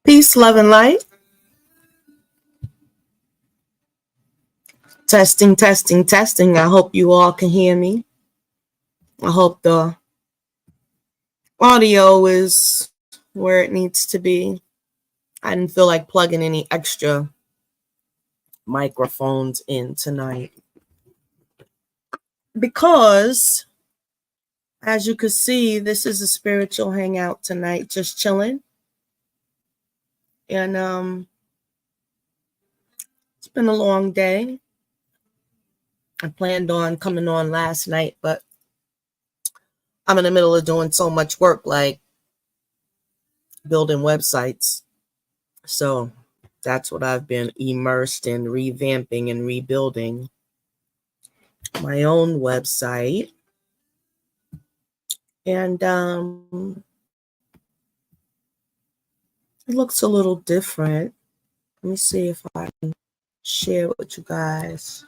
Peace, love, and light. Testing, testing, testing. I hope you all can hear me. I hope the audio is where it needs to be. I didn't feel like plugging any extra microphones in tonight because, as you can see, this is a spiritual hangout tonight, just chilling. And it's been a long day. I planned on coming on last night, but I'm in the middle of doing so much work, like building websites. So that's what I've been immersed in, revamping and rebuilding my own website. And it looks a little different. Let me see if I can share it with you guys.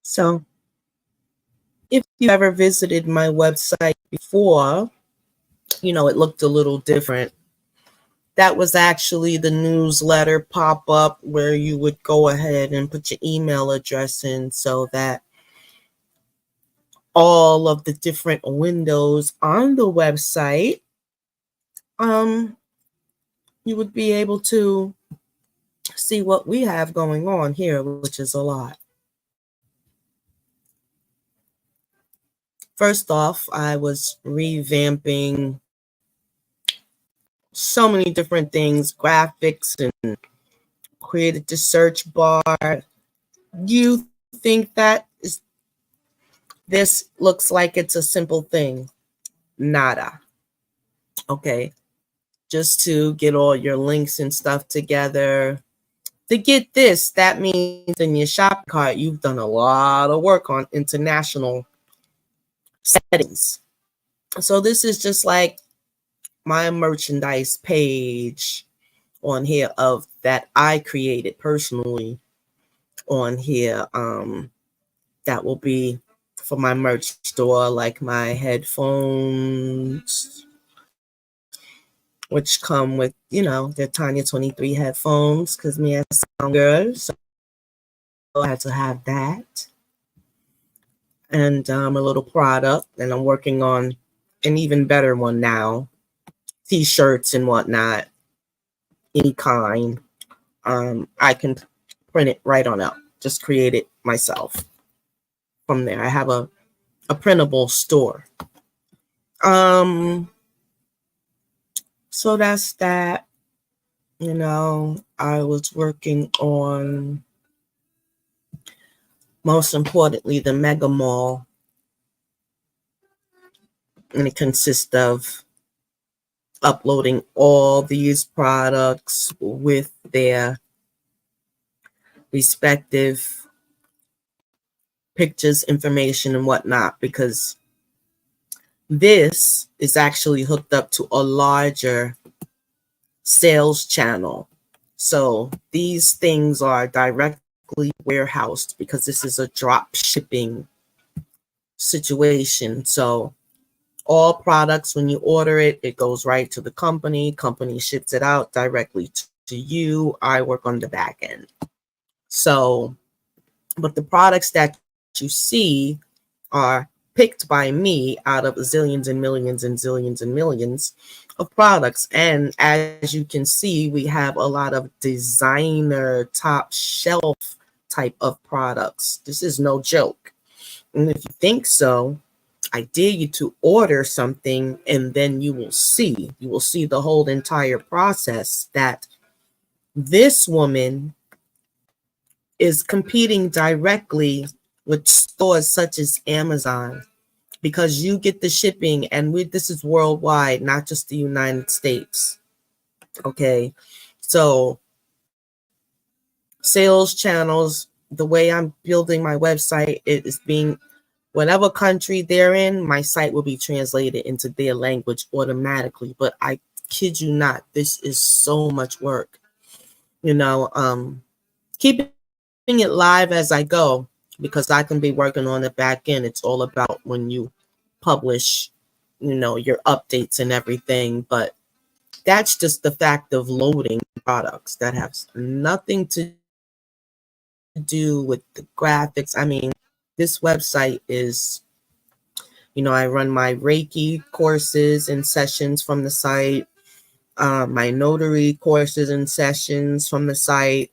So if you ever visited my website before, you know, it looked a little different. That was actually the newsletter pop-up where you would go ahead and put your email address in so that all of the different windows on the website, you would be able to see what we have going on here, which is a lot. First off, I was revamping so many different things, graphics, and created the search bar. You think that this looks like it's a simple thing? Nada. Okay. Just to get all your links and stuff together. To get this, that means in your shopping cart, you've done a lot of work on international settings. So this is just like my merchandise page on here of that I created personally on here. That will be for my merch store, like my headphones, which come with, you know, the Tanya 23 headphones, because me as a sound girl, so I had to have that. And a little product, and I'm working on an even better one now. T-shirts and whatnot, any kind. I can print it right on out. Just create it myself. From there, I have a printable store. So that's that. You know, I was working on, most importantly, the Mega Mall. And it consists of uploading all these products with their respective pictures, information, and whatnot, because this is actually hooked up to a larger sales channel. So these things are directly warehoused because this is a drop shipping situation. So all products, when you order it, it goes right to the company. Company ships it out directly to you. I work on the back end. So, but the products that you see are picked by me out of zillions and millions and zillions and millions of products. And as you can see, we have a lot of designer, top shelf type of products. This is no joke. And if you think so, I dare you to order something, and then you will see the whole entire process that this woman is competing directly with stores such as Amazon, because you get the shipping, and this is worldwide, not just the United States. Okay. So sales channels, the way I'm building my website, it is being whatever country they're in, my site will be translated into their language automatically. But I kid you not, this is so much work. Keeping it live as I go, because I can be working on the back end. It's all about when you publish, your updates and everything. But that's just the fact of loading products that have nothing to do with the graphics. I mean, this website is, I run my Reiki courses and sessions from the site, my notary courses and sessions from the site,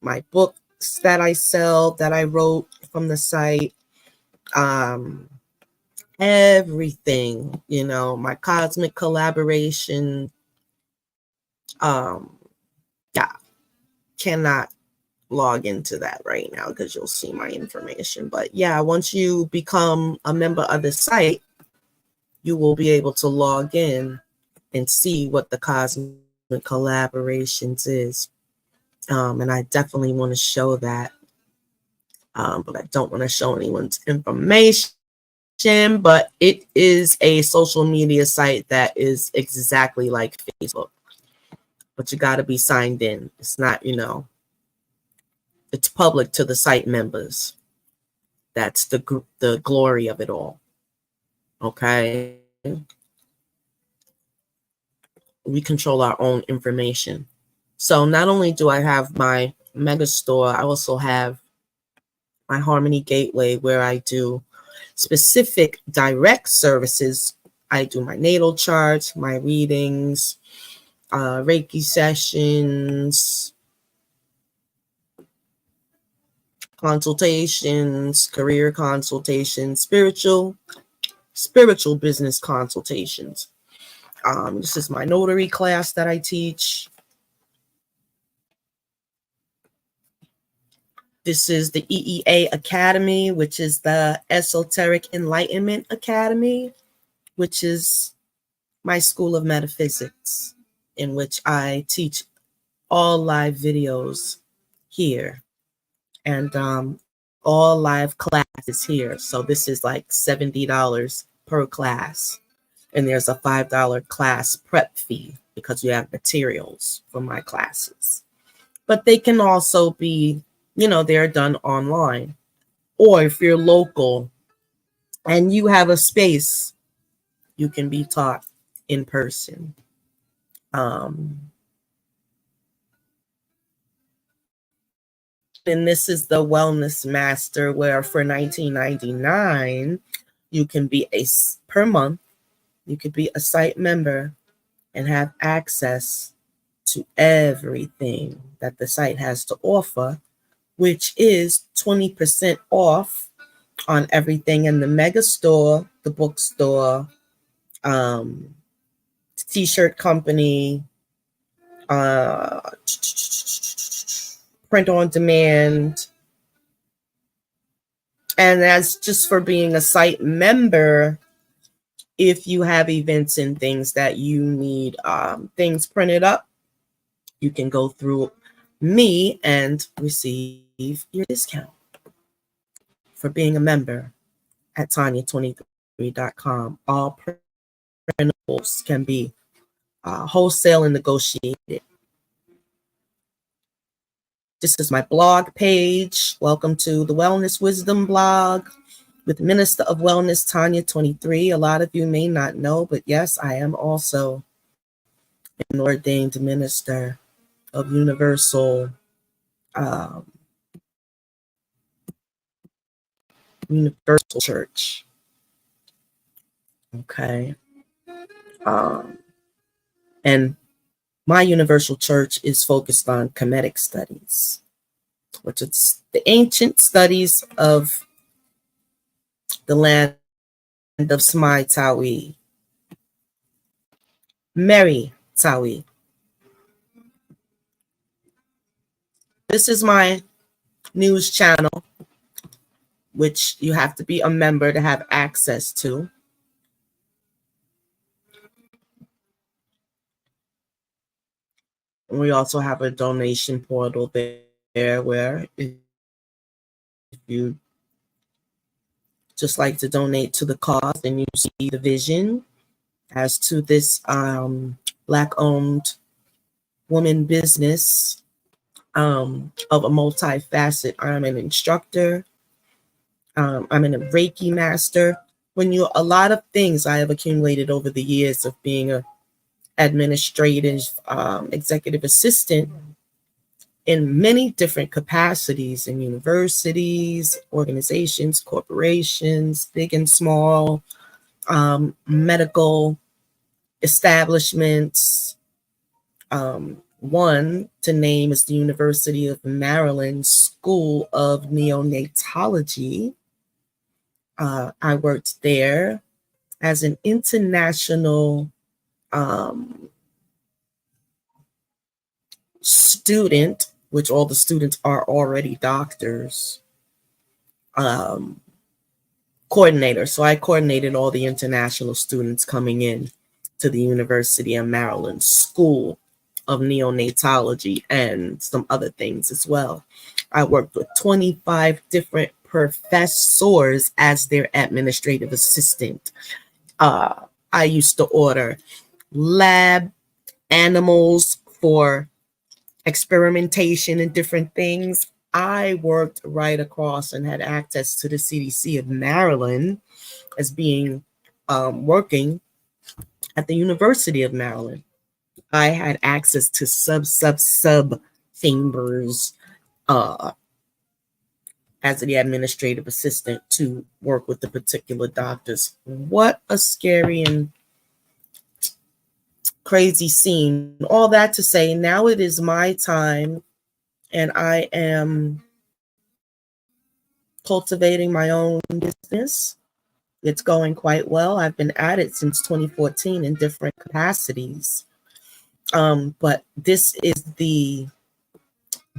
my books that I sell that I wrote from the site, everything, my cosmic collaboration. Yeah, cannot log into that right now because you'll see my information. But yeah, once you become a member of the site, you will be able to log in and see what the cosmic collaborations is. And I definitely want to show that. But I don't want to show anyone's information. But it is a social media site that is exactly like Facebook. But you got to be signed in. It's not, it's public to the site members. That's the glory of it all. Okay. We control our own information. So not only do I have my mega store, I also have my Harmony Gateway, where I do specific direct services. I do my natal charts, my readings, Reiki sessions, consultations, career consultations, spiritual business consultations. This is my notary class that I teach. This is the EEA Academy, which is the Esoteric Enlightenment Academy, which is my school of metaphysics, in which I teach all live videos here, and all live classes here. So this is like $70 per class. And there's a $5 class prep fee because you have materials for my classes. But they can also be, they're done online. Or if you're local and you have a space, you can be taught in person. And this is the Wellness Master, where for $19.99, you can be per month, you could be a site member and have access to everything that the site has to offer, which is 20% off on everything in the mega store, the bookstore, t-shirt company, print on demand. And that's just for being a site member. If you have events and things that you need things printed up, you can go through me and receive your discount for being a member at Tanya23.com. All printables can be wholesale and negotiated. This is my blog page. Welcome to the Wellness Wisdom blog. with Minister of Wellness Tanya 23. A lot of you may not know, but yes, I am also an ordained minister of um, Universal Church. Okay. And my Universal Church is focused on Kemetic studies, which is the ancient studies of the land of Smai Tawi, Mary Tawi. This is my news channel, which you have to be a member to have access to. And we also have a donation portal there where if you just like to donate to the cause, then you see the vision as to this Black-owned woman business of a multifaceted. I'm an instructor. I'm a Reiki master. A lot of things I have accumulated over the years of being a administrative executive assistant in many different capacities in universities, organizations, corporations, big and small, medical establishments. One to name is the University of Maryland School of Neonatology. I worked there as an international student, which all the students are already doctors, coordinator. So I coordinated all the international students coming in to the University of Maryland School of Neonatology and some other things as well. I worked with 25 different professors as their administrative assistant. I used to order lab animals for experimentation and different things. I worked right across and had access to the CDC of Maryland as being working at the University of Maryland. I had access to sub chambers as the administrative assistant to work with the particular doctors. What a scary and crazy scene. All that to say, now it is my time, and I am cultivating my own business. It's going quite well. I've been at it since 2014 in different capacities. But this is the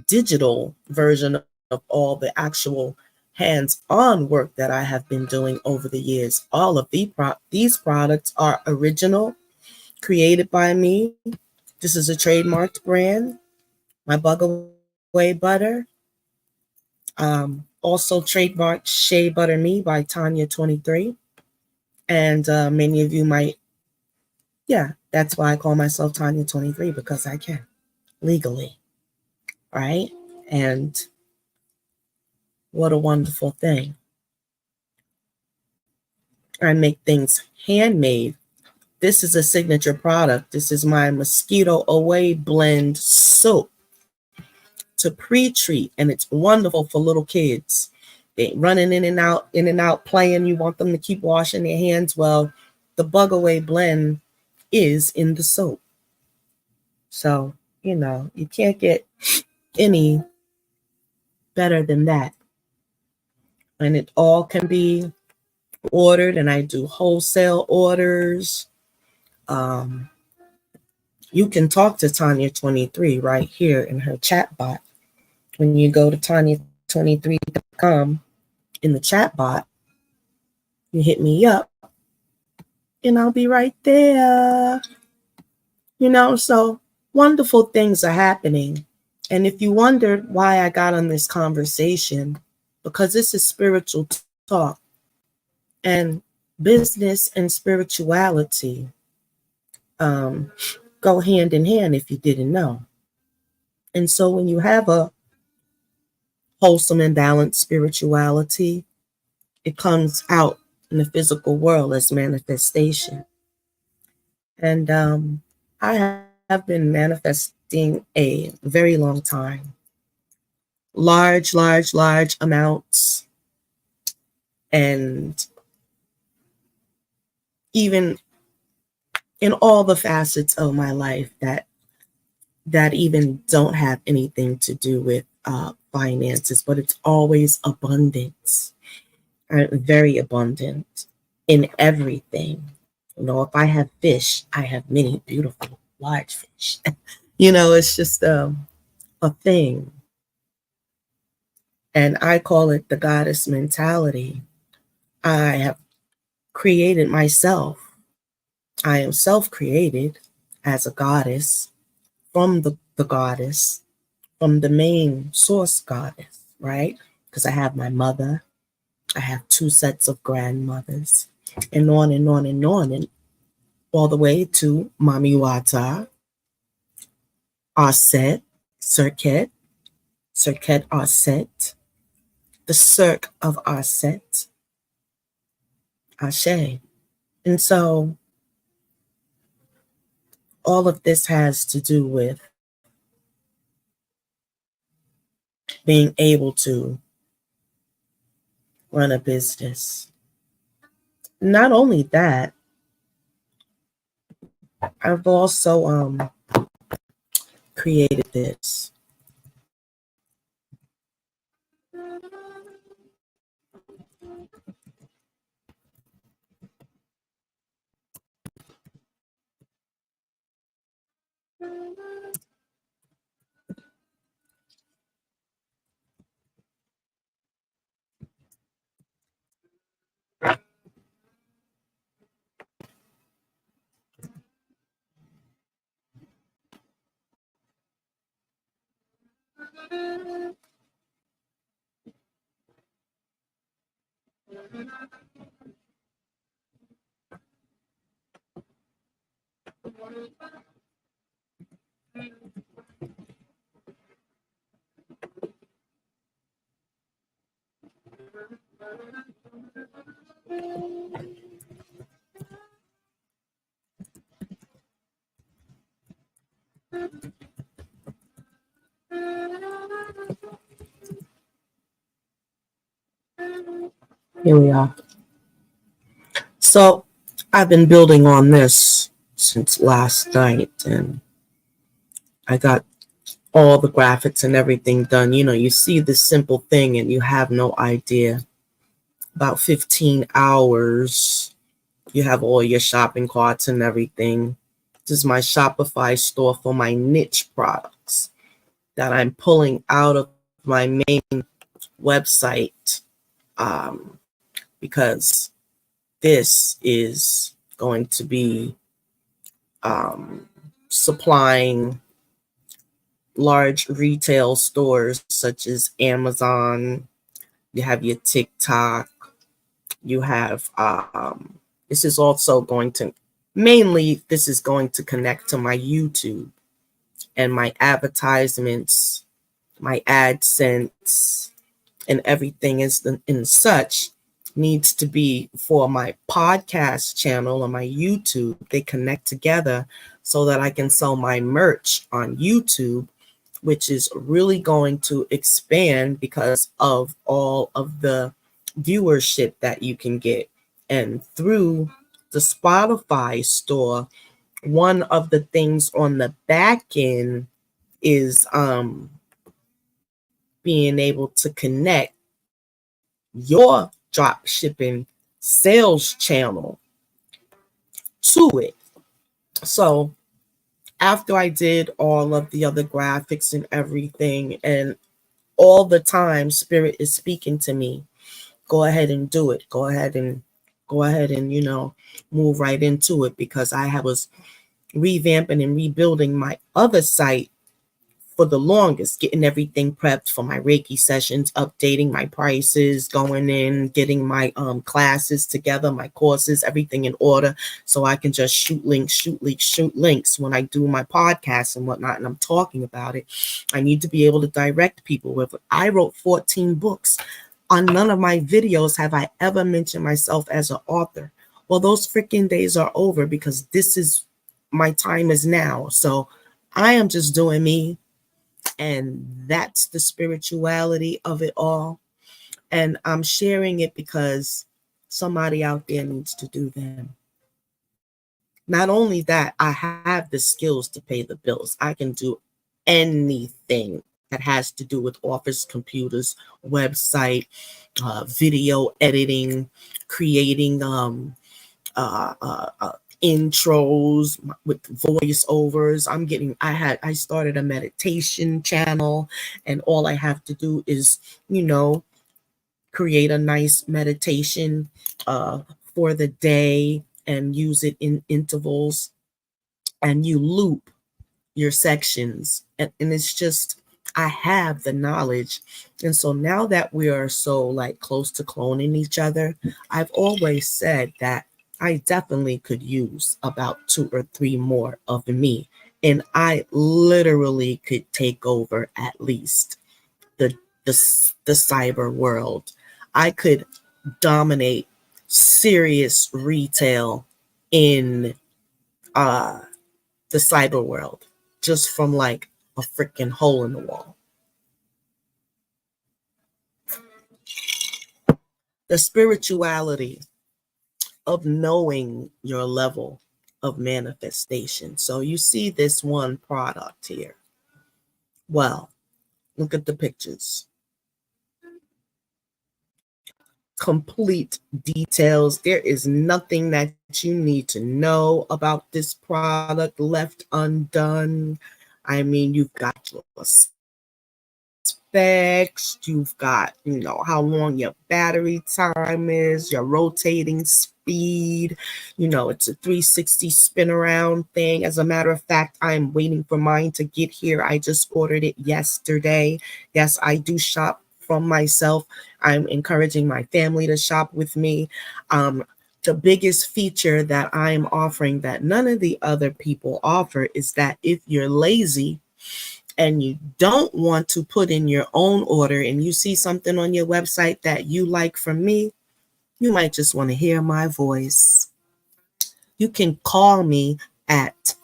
digital version of all the actual hands-on work that I have been doing over the years. All of these products are original, created by me. This is a trademarked brand. My Bug-Away Butter. Also trademarked Shea Butter Me by Tanya 23. And many of you might, that's why I call myself Tanya 23, because I can legally, right? And what a wonderful thing. I make things handmade. This is a signature product. This is my Mosquito Away Blend soap to pre-treat, and it's wonderful for little kids. They running in and out, playing. You want them to keep washing their hands. Well, the Bug Away Blend is in the soap. So, you can't get any better than that. And it all can be ordered, and I do wholesale orders. You can talk to Tanya 23 right here in her chat bot. When you go to Tanya23.com in the chat bot, you hit me up and I'll be right there. So wonderful things are happening. And if you wondered why I got on this conversation, because this is spiritual talk, and business and spirituality go hand in hand if you didn't know. And so when you have a wholesome and balanced spirituality, it comes out in the physical world as manifestation. And I have been manifesting a very long time. Large amounts. And even in all the facets of my life that even don't have anything to do with finances, but it's always abundance. Very abundant in everything. If I have fish, I have many beautiful large fish. It's just a thing. And I call it the goddess mentality. I have created myself. I am self-created as a goddess from the goddess, from the main source goddess, right? Because I have my mother, I have two sets of grandmothers, and on and on and on, and all the way to Mami Wata, Aset, Serket, Serket Aset, the Cirque of Aset, Ashe. And so all of this has to do with being able to run a business. Not only that, I've also created this. Here we are. So I've been building on this since last night, and I got all the graphics and everything done. You see this simple thing and you have no idea. About 15 hours, you have all your shopping carts and everything. This is my Shopify store for my niche products that I'm pulling out of my main website, because this is going to be supplying large retail stores such as Amazon. You have your TikTok. You have this is also going to this is going to connect to my YouTube and my advertisements, my AdSense, and everything is in such needs to be for my podcast channel and my YouTube. They connect together so that I can sell my merch on YouTube, which is really going to expand because of all of the viewership that you can get. And through the Spotify store, one of the things on the back end is being able to connect your drop shipping sales channel to it. So after I did all of the other graphics and everything, and all the time Spirit is speaking to me, go ahead and do it. Go ahead and move right into it, because I was revamping and rebuilding my other site for the longest, getting everything prepped for my Reiki sessions, updating my prices, going in, getting my classes together, my courses, everything in order, so I can just shoot links when I do my podcasts and whatnot, and I'm talking about it. I need to be able to direct people with. I wrote 14 books. On none of my videos have I ever mentioned myself as an author. Well, those freaking days are over because this is my time is now. So I am just doing me. And that's the spirituality of it all. And I'm sharing it because somebody out there needs to do them. Not only that, I have the skills to pay the bills. I can do anything that has to do with office computers, website, video editing, creating uh, uh, uh, intros with voiceovers. I started a meditation channel, and all I have to do is, create a nice meditation for the day and use it in intervals, and you loop your sections, and it's just, I have the knowledge. And so now that we are so like close to cloning each other, I've always said that I definitely could use about 2 or 3 more of me, and I literally could take over at least the the cyber world. I could dominate serious retail in uh the cyber world just from like a freaking hole in the wall. The spirituality of knowing your level of manifestation. So you see this one product here. Well, look at the pictures. Complete details. There is nothing that you need to know about this product left undone. I mean, you've got your specs, you've got, how long your battery time is, your rotating speed, it's a 360 spin around thing. As a matter of fact, I'm waiting for mine to get here. I just ordered it yesterday. Yes, I do shop from myself. I'm encouraging my family to shop with me. The biggest feature that I'm offering that none of the other people offer is that if you're lazy and you don't want to put in your own order and you see something on your website that you like from me, you might just want to hear my voice. You can call me at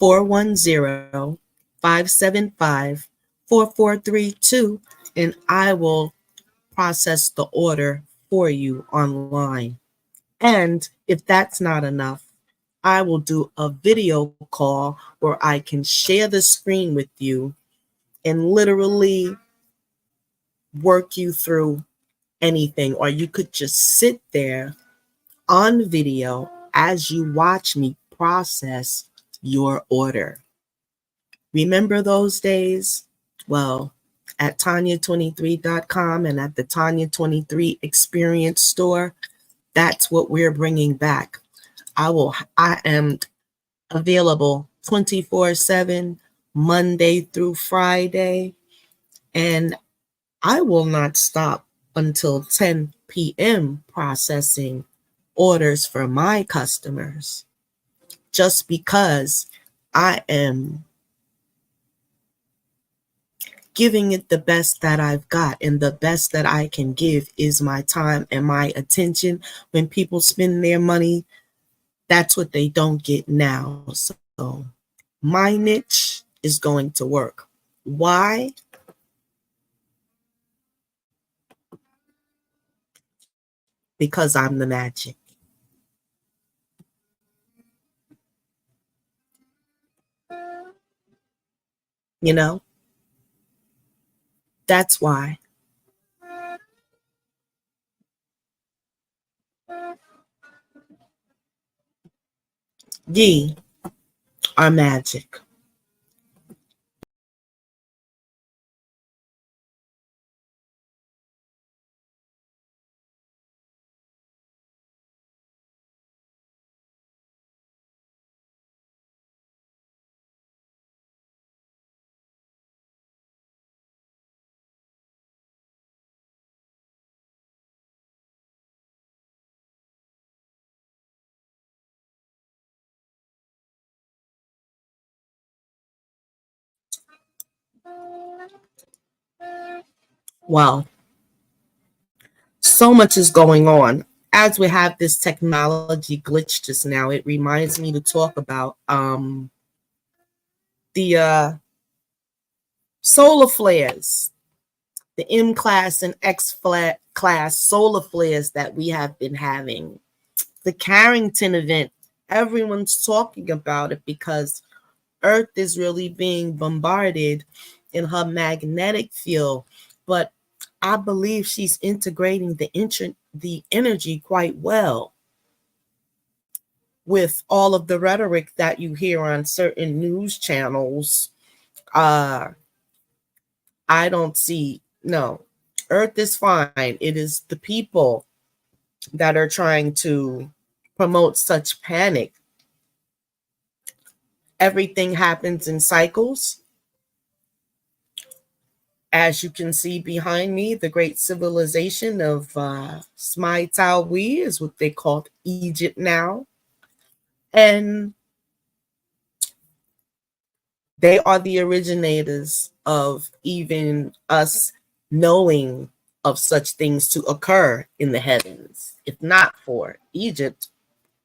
410-575-4432, and I will process the order for you online. And if that's not enough, I will do a video call where I can share the screen with you and literally work you through anything. Or you could just sit there on video as you watch me process your order. Remember those days? Well, at Tanya23.com and at the Tanya23 Experience Store, that's what we're bringing back. I am available 24/7, Monday through Friday, and I will not stop until 10 p.m. processing orders for my customers, just because I am giving it the best that I've got, and the best that I can give is my time and my attention. When people spend their money, that's what they don't get now. So my niche is going to work. Why? Because I'm the magic. You know, that's why. Ye are magic. Well, so much is going on. As we have this technology glitch just now, it reminds me to talk about the solar flares, the M class and X class solar flares that we have been having. The Carrington event, everyone's talking about it because Earth is really being bombarded in her magnetic field. But I believe she's integrating the energy quite well with all of the rhetoric that you hear on certain news channels. I don't see, no, Earth is fine. It is the people that are trying to promote such panic. Everything happens in cycles. As you can see behind me, the great civilization of Smai is what they call Egypt now. And they are the originators of even us knowing of such things to occur in the heavens. If not for Egypt,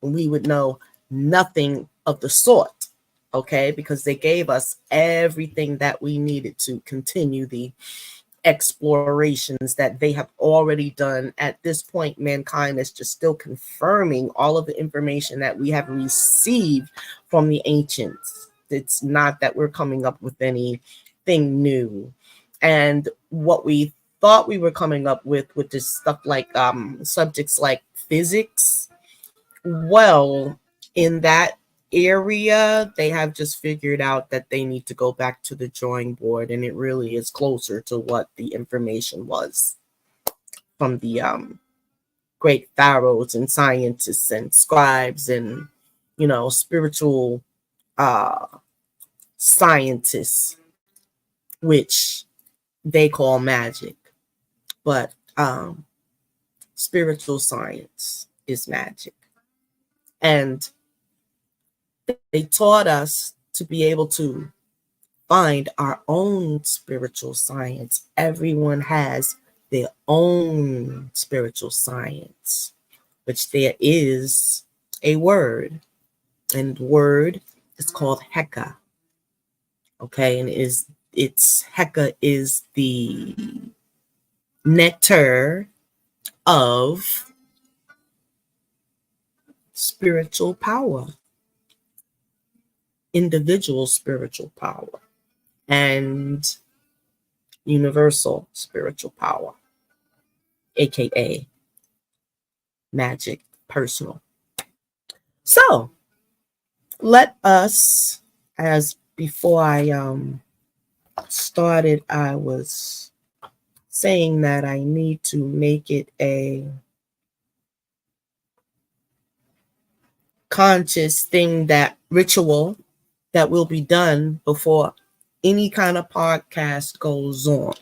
we would know nothing of the sort, okay? Because they gave us everything that we needed to continue the explorations that they have already done. At this point, mankind is just still confirming all of the information that we have received from the ancients. It's not that we're coming up with anything new. And what we thought we were coming up with this stuff like subjects like physics, well, in that area, they have just figured out that they need to go back to the drawing board, and it really is closer to what the information was from the great pharaohs and scientists and scribes and, you know, spiritual uh, scientists, which they call magic. But spiritual science is magic. And they taught us to be able to find our own spiritual science. Everyone has their own spiritual science, which there is a word, and the word is called Heka. Okay, and it's Heka is the nectar of spiritual power, individual spiritual power, and universal spiritual power, aka magic personal. So let us, as before I started, I was saying that I need to make it a conscious thing, that ritual that will be done before any kind of podcast goes on.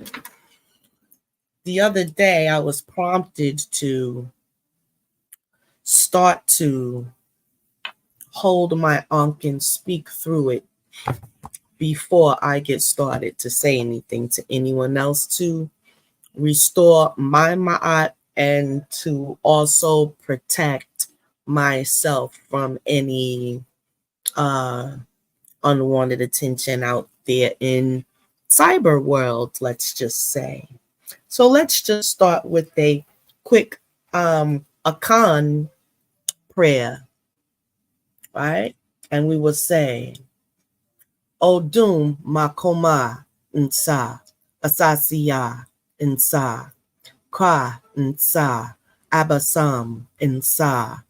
The other day, I was prompted to start to hold my unk and speak through it before I get started to say anything to anyone else, to restore my ma'at and to also protect myself from any unwanted attention out there in cyber world, let's just say. So let's just start with a quick Akan prayer, right? And we will say, Odum Makoma Nsa, Asasiya Nsa, Kwa Nsa, Abasam Nsa,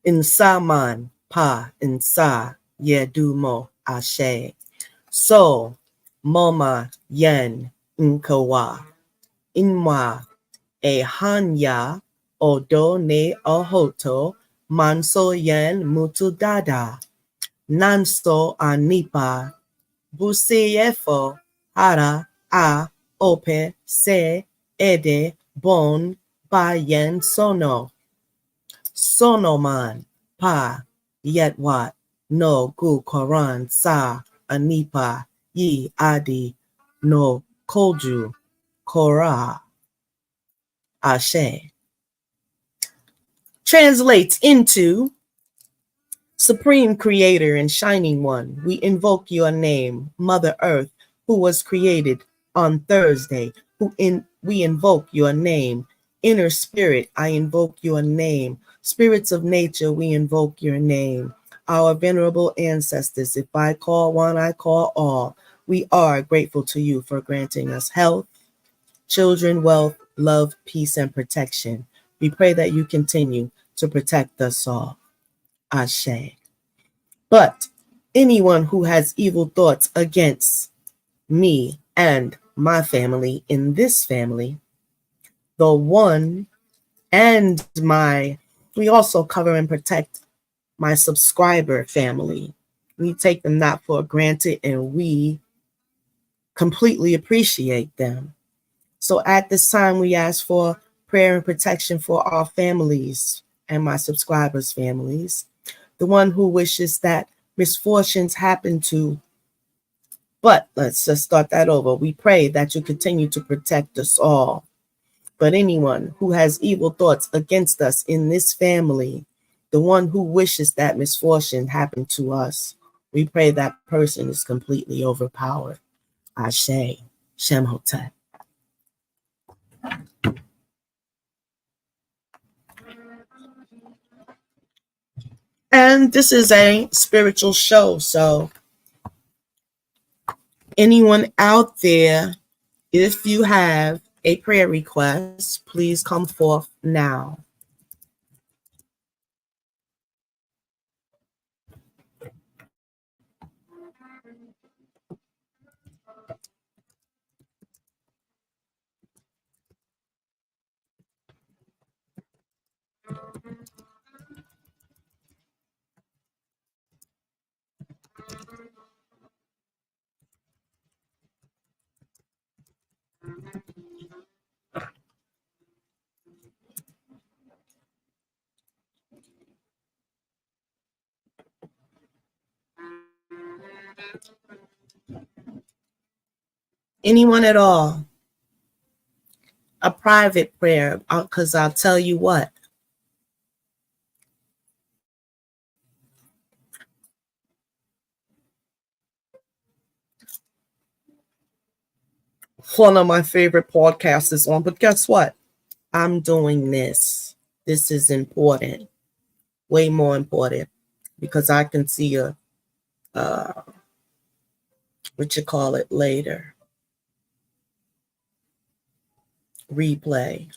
Insaman Pa Nsa, Yedumo Ashe, So Moma Yen Nkawa, Inwa E Hanya Odo Ne Ohoto, Manso Yen Mutudada, Nanso Anipa, Buseyefo, Hara A Ope Se Ede Bon Bayen Sono, Sonoman Pa Yetwat No Gu Koran Sa Anipa Yi Adi No Koju Korah. Ashe. Translates into Supreme Creator and Shining One, we invoke your name, Mother Earth, who was created on Thursday, we invoke your name. Inner Spirit, I invoke your name. Spirits of nature, we invoke your name. Our venerable ancestors, if I call one, I call all. We are grateful to you for granting us health, children, wealth, love, peace, and protection. We pray that you continue to protect us all. Ashe. But anyone who has evil thoughts against me and my family in this family, the one and we also cover and protect my subscriber family. We take them not for granted and we completely appreciate them. So at this time, we ask for prayer and protection for our families and my subscribers' families. The one who wishes that misfortunes happen to. But let's just start that over. We pray that you continue to protect us all. But anyone who has evil thoughts against us in this family, the one who wishes that misfortune happen to us, we pray that person is completely overpowered. Ashe, Shemhotep. And this is a spiritual show, so anyone out there, if you have a prayer request, please come forth now. Anyone at all, a private prayer, because I'll tell you what, one of my favorite podcasts is on, but guess what? I'm doing this. This is important, way more important, because I can see uh, what you call it later, replay.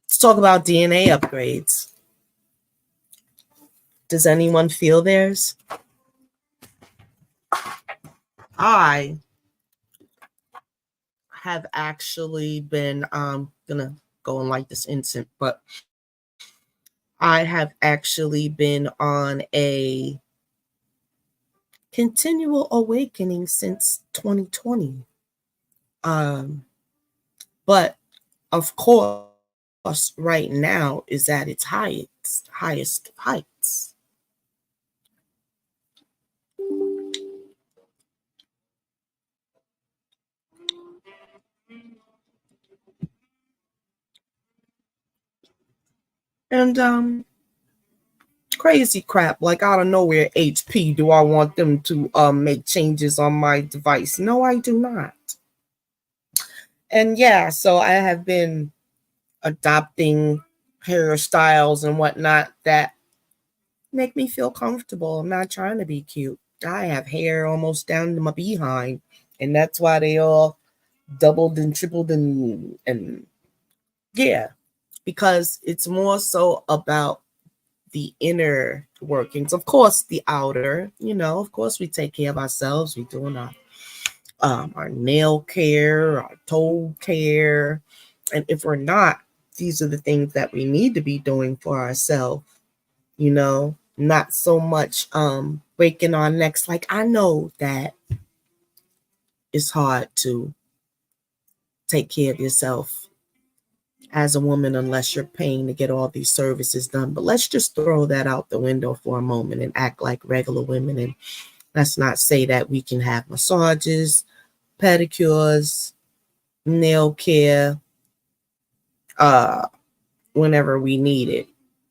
Let's talk about DNA upgrades. Does anyone feel theirs? I have actually been gonna go on like this instant, but I have actually been on a continual awakening since 2020. But of course, right now is at its highest heights. And crazy crap, like out of nowhere, HP, do I want them to make changes on my device? No, I do not. And yeah, so I have been adopting hairstyles and whatnot that make me feel comfortable. I'm not trying to be cute. I have hair almost down to my behind, and that's why they all doubled and tripled and yeah, because it's more so about the inner workings. Of course, the outer, of course we take care of ourselves. We're doing our nail care, our toe care, and if we're not, these are the things that we need to be doing for ourselves. Not so much breaking our necks. Like, I know that it's hard to take care of yourself as a woman unless you're paying to get all these services done. But let's just throw that out the window for a moment and act like regular women. And let's not say that we can have massages, pedicures, nail care, uh, whenever we need it.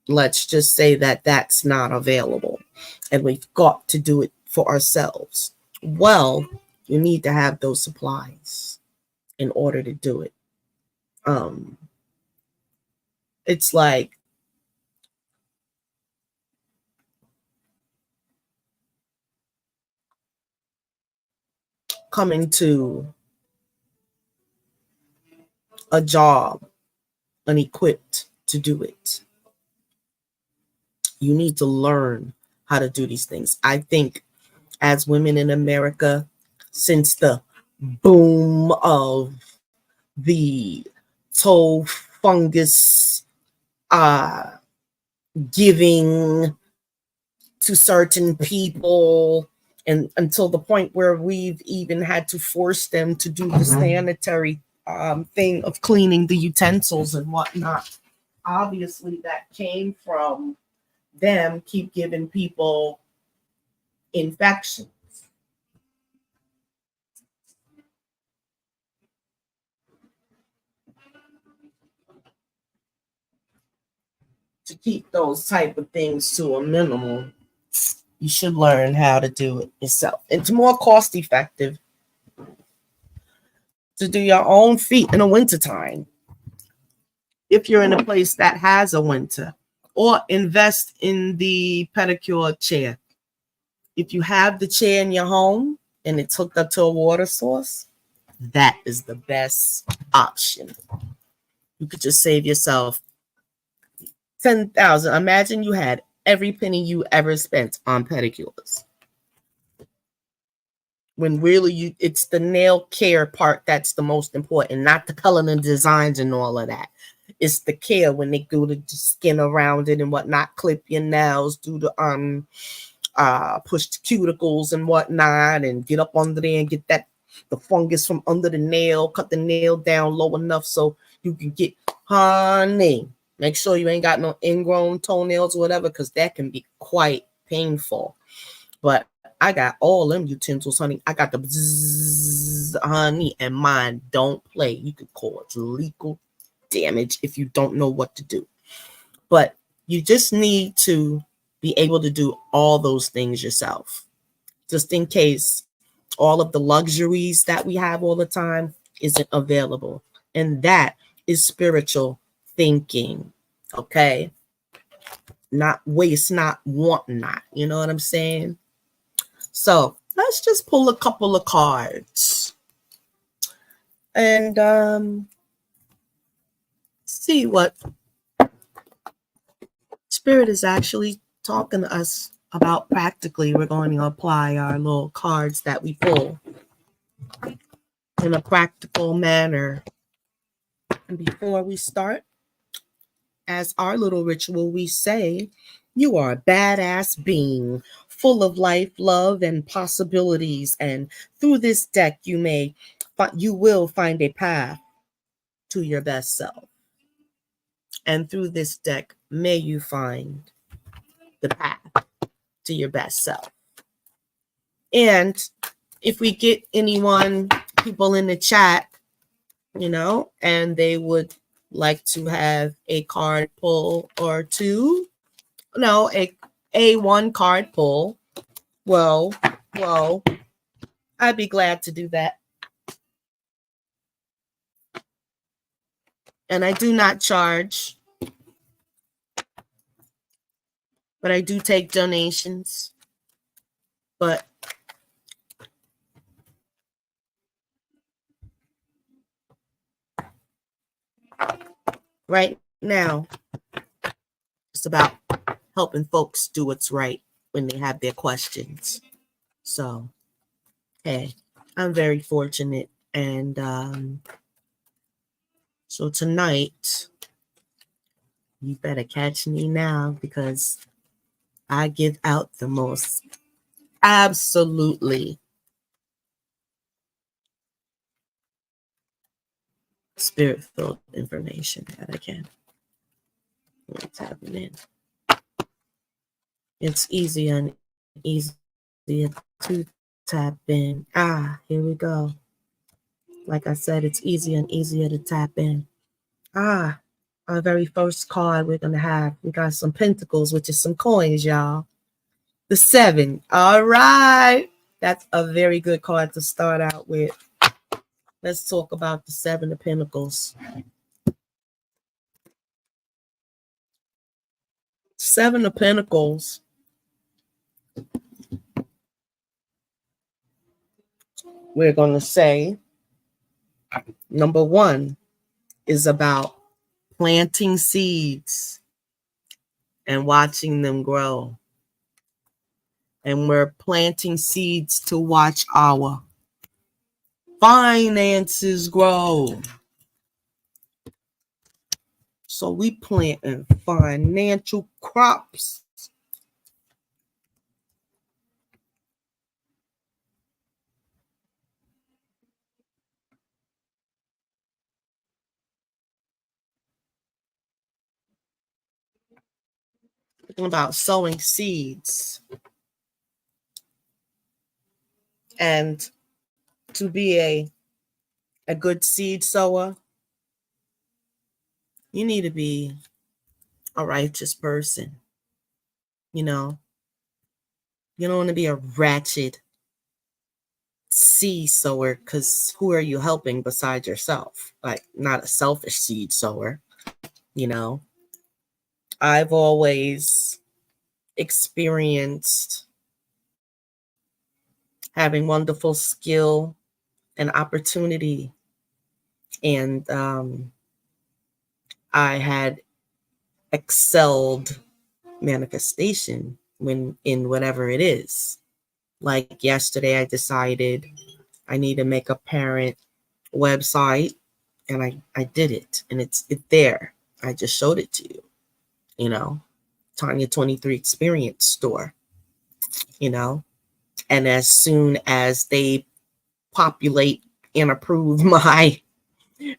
Let's just say that that's not available and we've got to do it for ourselves. Well, you need to have those supplies in order to do it. It's like coming to a job unequipped to do it. You need to learn how to do these things. I think as women in America, since the boom of the toe fungus uh, giving to certain people, and until the point where we've even had to force them to do the sanitary thing of cleaning the utensils and whatnot. Obviously, that came from them keep giving people infections. To keep those type of things to a minimum, you should learn how to do it yourself. It's more cost effective to do your own feet in the wintertime if you're in a place that has a winter, or invest in the pedicure chair. If you have the chair in your home and it's hooked up to a water source, that is the best option. You could just save yourself 10,000. Imagine you had every penny you ever spent on pedicures. When really it's the nail care part that's the most important, not the color and designs and all of that. It's the care when they do the skin around it and whatnot, clip your nails, do the push the cuticles and whatnot, and get up under there and get that the fungus from under the nail, cut the nail down low enough so you can get, honey, make sure you ain't got no ingrown toenails or whatever, because that can be quite painful. But I got all them utensils, honey. I got the bzzz, honey, and mine don't play. You could cause legal damage if you don't know what to do. But you just need to be able to do all those things yourself, just in case all of the luxuries that we have all the time isn't available. And that is spiritual thinking, okay? Not waste, not want, not. You know what I'm saying? So let's just pull a couple of cards and see what Spirit is actually talking to us about practically. We're going to apply our little cards that we pull in a practical manner. And before we start, as our little ritual, we say, you are a badass being, full of life, love, and possibilities. And through this deck, you will find a path to your best self. And through this deck, may you find the path to your best self. And if we get people in the chat, and they would like to have a card pull or two, no, a one card pull, well, I'd be glad to do that. And I do not charge, but I do take donations. But right now, it's about helping folks do what's right when they have their questions. So, hey, I'm very fortunate. And so tonight, you better catch me now, because I give out the most absolutely spirit-filled information that again. Let's tap it in. It's easier and easier to tap in. Here we go. Like I said, it's easier and easier to tap in. Our very first card we're going to have, we got some pentacles, which is some coins, y'all. The 7. All right. That's a very good card to start out with. Let's talk about the 7 of Pentacles. 7 of Pentacles. We're going to say, number 1 is about planting seeds and watching them grow. And we're planting seeds to watch our finances grow. So we planting financial crops. Talking about sowing seeds. And to be a good seed sower, you need to be a righteous person. You know, you don't want to be a ratchet seed sower, because who are you helping besides yourself? Like, not a selfish seed sower. You know, I've always experienced having wonderful skill and opportunity, and I had excelled manifestation when in whatever it is. Like yesterday, I decided I need to make a parent website, and I did it, and it's there. I just showed it to you. You know, Tanya 23 Experience Store. You know, and as soon as they populate and approve my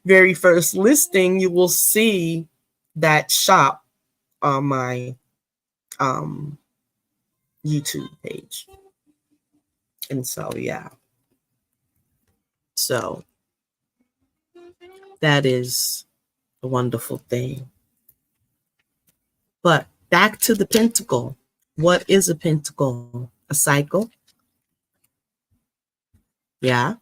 very first listing, you will see that shop on my YouTube page. And so, yeah. So that is a wonderful thing. But back to the pentacle. What is a pentacle? A cycle? Yeah.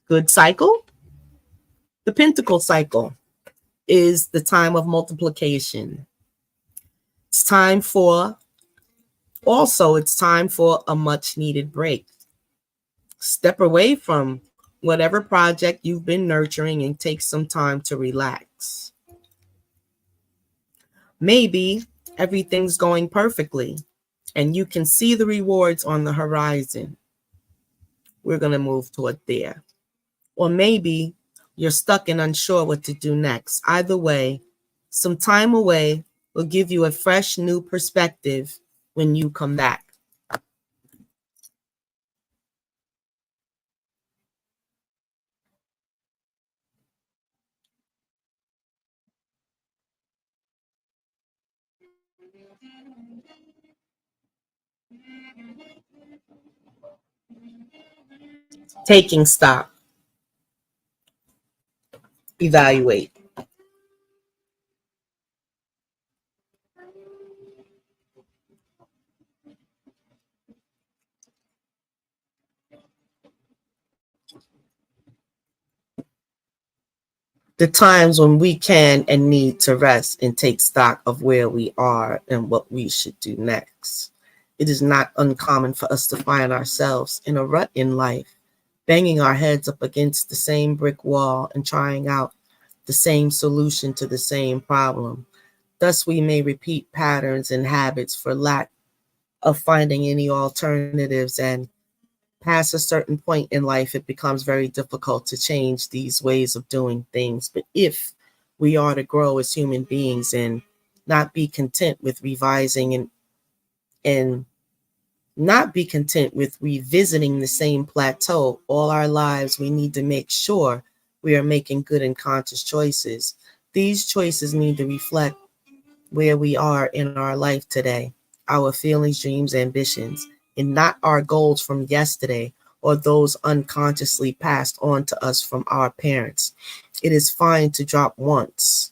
Good cycle? The pentacle cycle is the time of multiplication. It's time for a much needed break. Step away from whatever project you've been nurturing and take some time to relax. Maybe everything's going perfectly and you can see the rewards on the horizon. We're going to move toward there. Or maybe you're stuck and unsure what to do next. Either way, some time away will give you a fresh new perspective when you come back. Taking stock. Evaluate. The times when we can and need to rest and take stock of where we are and what we should do next. It is not uncommon for us to find ourselves in a rut in life, banging our heads up against the same brick wall and trying out the same solution to the same problem. Thus, we may repeat patterns and habits for lack of finding any alternatives, and past a certain point in life, it becomes very difficult to change these ways of doing things. But if we are to grow as human beings and not be content with revising and not be content with revisiting the same plateau all our lives. We need to make sure we are making good and conscious choices. These choices need to reflect where we are in our life today, our feelings, dreams, ambitions, and not our goals from yesterday or those unconsciously passed on to us from our parents. It is fine to drop once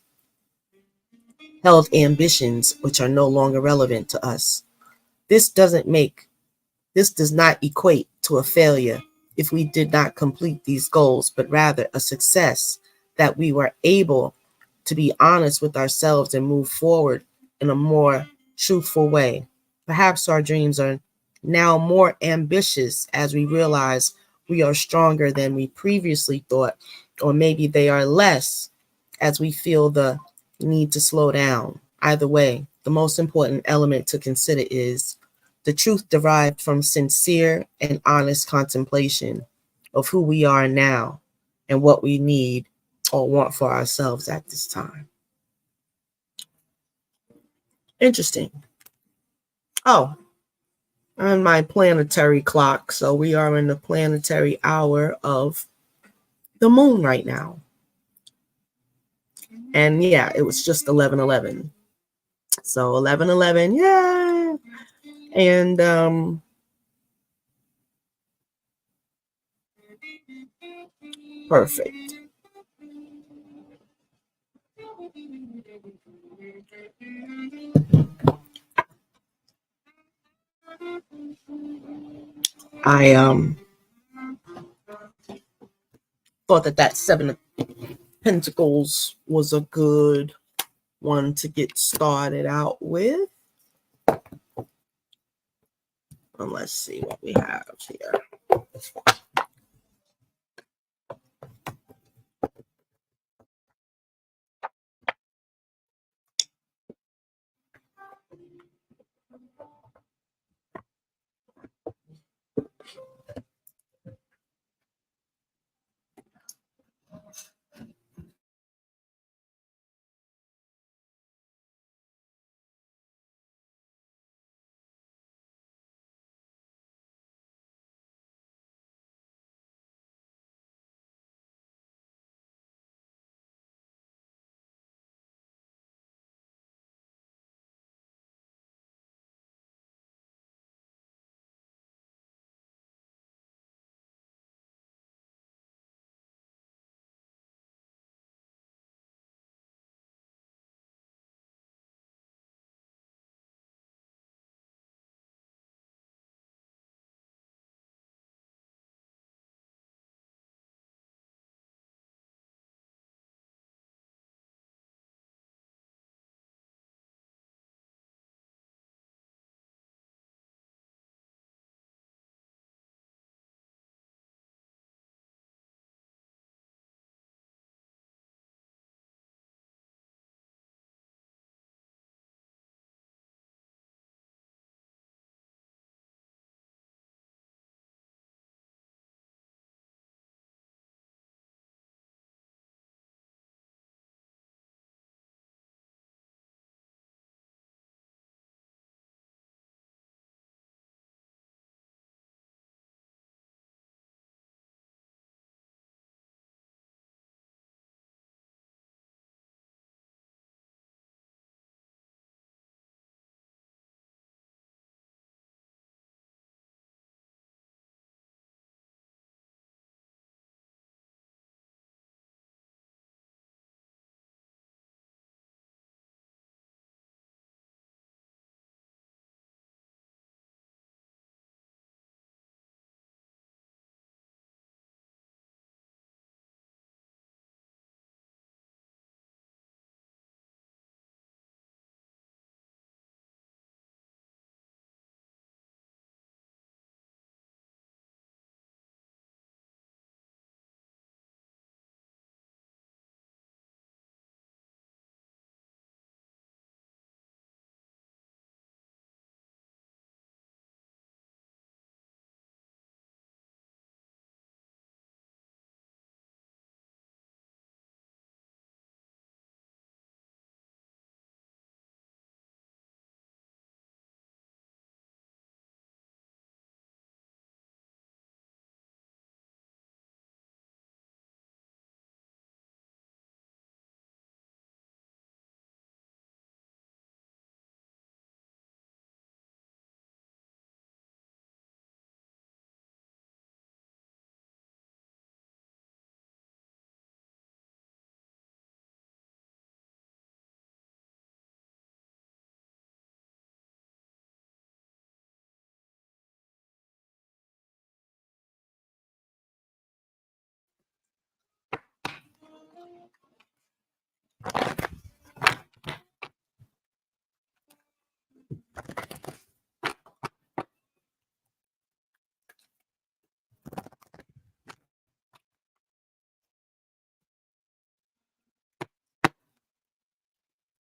held ambitions which are no longer relevant to us. This doesn't make This does not equate to a failure if we did not complete these goals, but rather a success that we were able to be honest with ourselves and move forward in a more truthful way. Perhaps our dreams are now more ambitious as we realize we are stronger than we previously thought, or maybe they are less as we feel the need to slow down. Either way, the most important element to consider is the truth derived from sincere and honest contemplation of who we are now and what we need or want for ourselves at this time. Interesting. Oh, on my planetary clock. So we are in the planetary hour of the moon right now. And yeah, it was just 11:11. So 11:11, yeah. And perfect. I thought that 7 of Pentacles was a good one to get started out with. And let's see what we have here.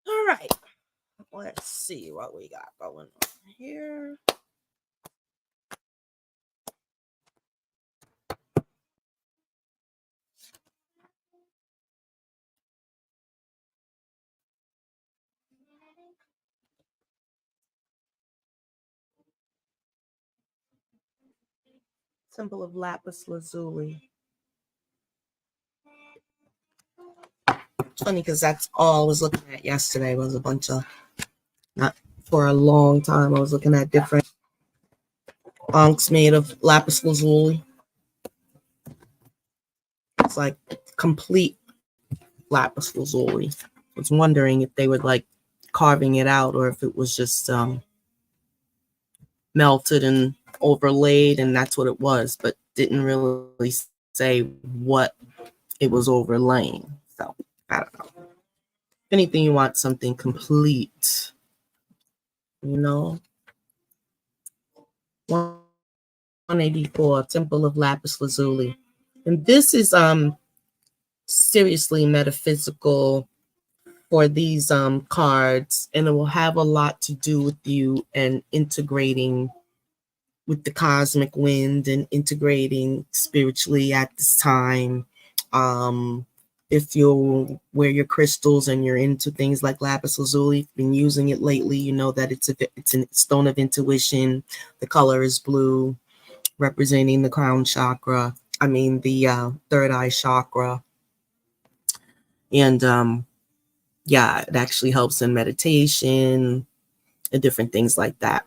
All right. Let's see what we got going on here. Symbol of lapis lazuli. It's funny because that's all I was looking at yesterday was a bunch of, not for a long time, I was looking at different ankhs made of lapis lazuli. It's like complete lapis lazuli. I was wondering if they were like carving it out or if it was just melted and overlaid and that's what it was, but didn't really say what it was overlaying. So I don't know. If anything, you want something complete, you know. 184, Temple of Lapis Lazuli. And this is seriously metaphysical for these cards, and it will have a lot to do with you and integrating with the cosmic wind and integrating spiritually at this time. If you wear your crystals and you're into things like lapis lazuli, if you've been using it lately, you know that it's a stone of intuition. The color is blue, representing the crown chakra. I mean the third eye chakra, and yeah, it actually helps in meditation and different things like that.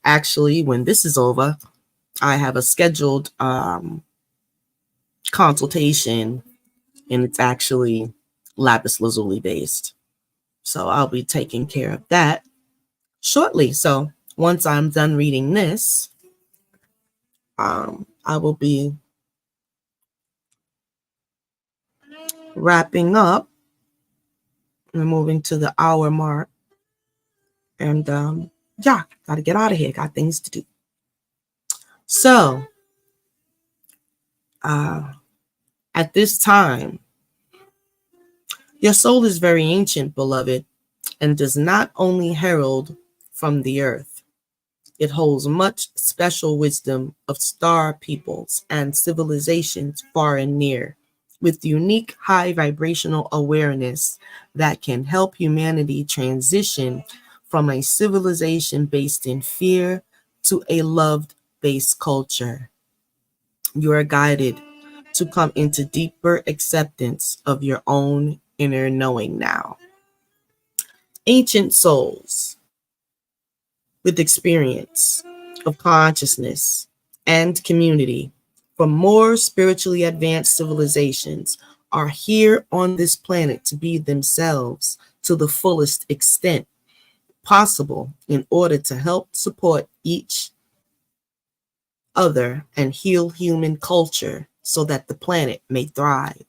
Actually, when this is over, I have a scheduled consultation, and it's actually lapis lazuli based. So I'll be taking care of that shortly. So once I'm done reading this, I will be wrapping up and moving to the hour mark. And yeah, got to get out of here. Got things to do. So at this time, your soul is very ancient, beloved, and does not only herald from the earth. It holds much special wisdom of star peoples and civilizations far and near, with unique high vibrational awareness that can help humanity transition from a civilization based in fear to a love-based culture. You are guided to come into deeper acceptance of your own inner knowing now. Ancient souls with experience of consciousness and community from more spiritually advanced civilizations are here on this planet to be themselves to the fullest extent possible in order to help support each other and heal human culture so that the planet may thrive.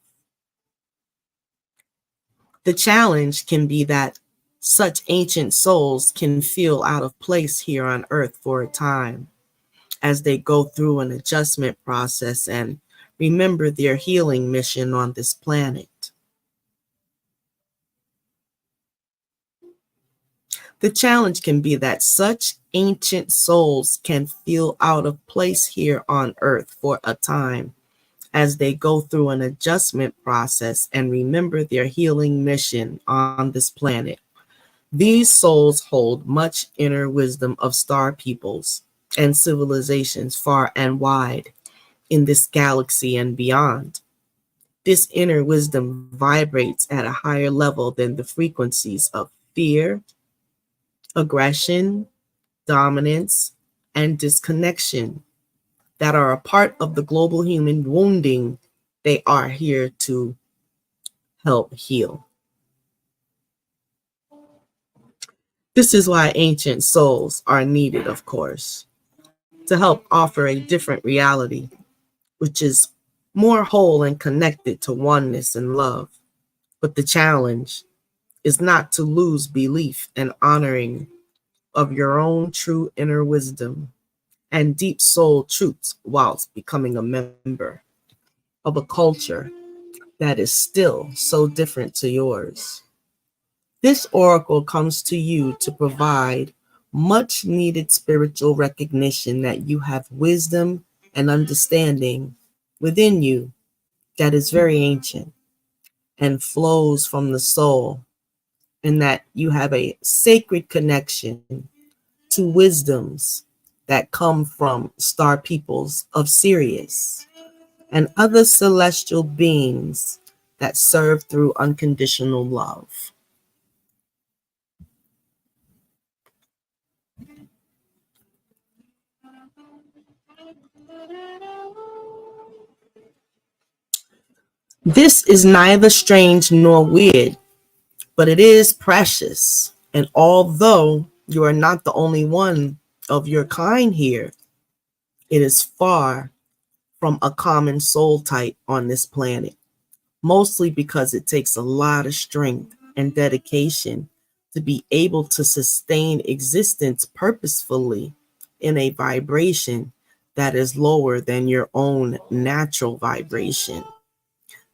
The challenge can be that such ancient souls can feel out of place here on Earth for a time as they go through an adjustment process and remember their healing mission on this planet. The challenge can be that such ancient souls can feel out of place here on Earth for a time as they go through an adjustment process and remember their healing mission on this planet. These souls hold much inner wisdom of star peoples and civilizations far and wide in this galaxy and beyond. This inner wisdom vibrates at a higher level than the frequencies of fear, aggression, dominance, and disconnection that are a part of the global human wounding they are here to help heal. This is why ancient souls are needed, of course, to help offer a different reality, which is more whole and connected to oneness and love. But the challenge is not to lose belief and honoring of your own true inner wisdom and deep soul truths whilst becoming a member of a culture that is still so different to yours. This oracle comes to you to provide much needed spiritual recognition that you have wisdom and understanding within you that is very ancient and flows from the soul, and that you have a sacred connection to wisdoms that come from star peoples of Sirius and other celestial beings that serve through unconditional love. This is neither strange nor weird, but it is precious. And although you are not the only one of your kind here, it is far from a common soul type on this planet, mostly because it takes a lot of strength and dedication to be able to sustain existence purposefully in a vibration that is lower than your own natural vibration.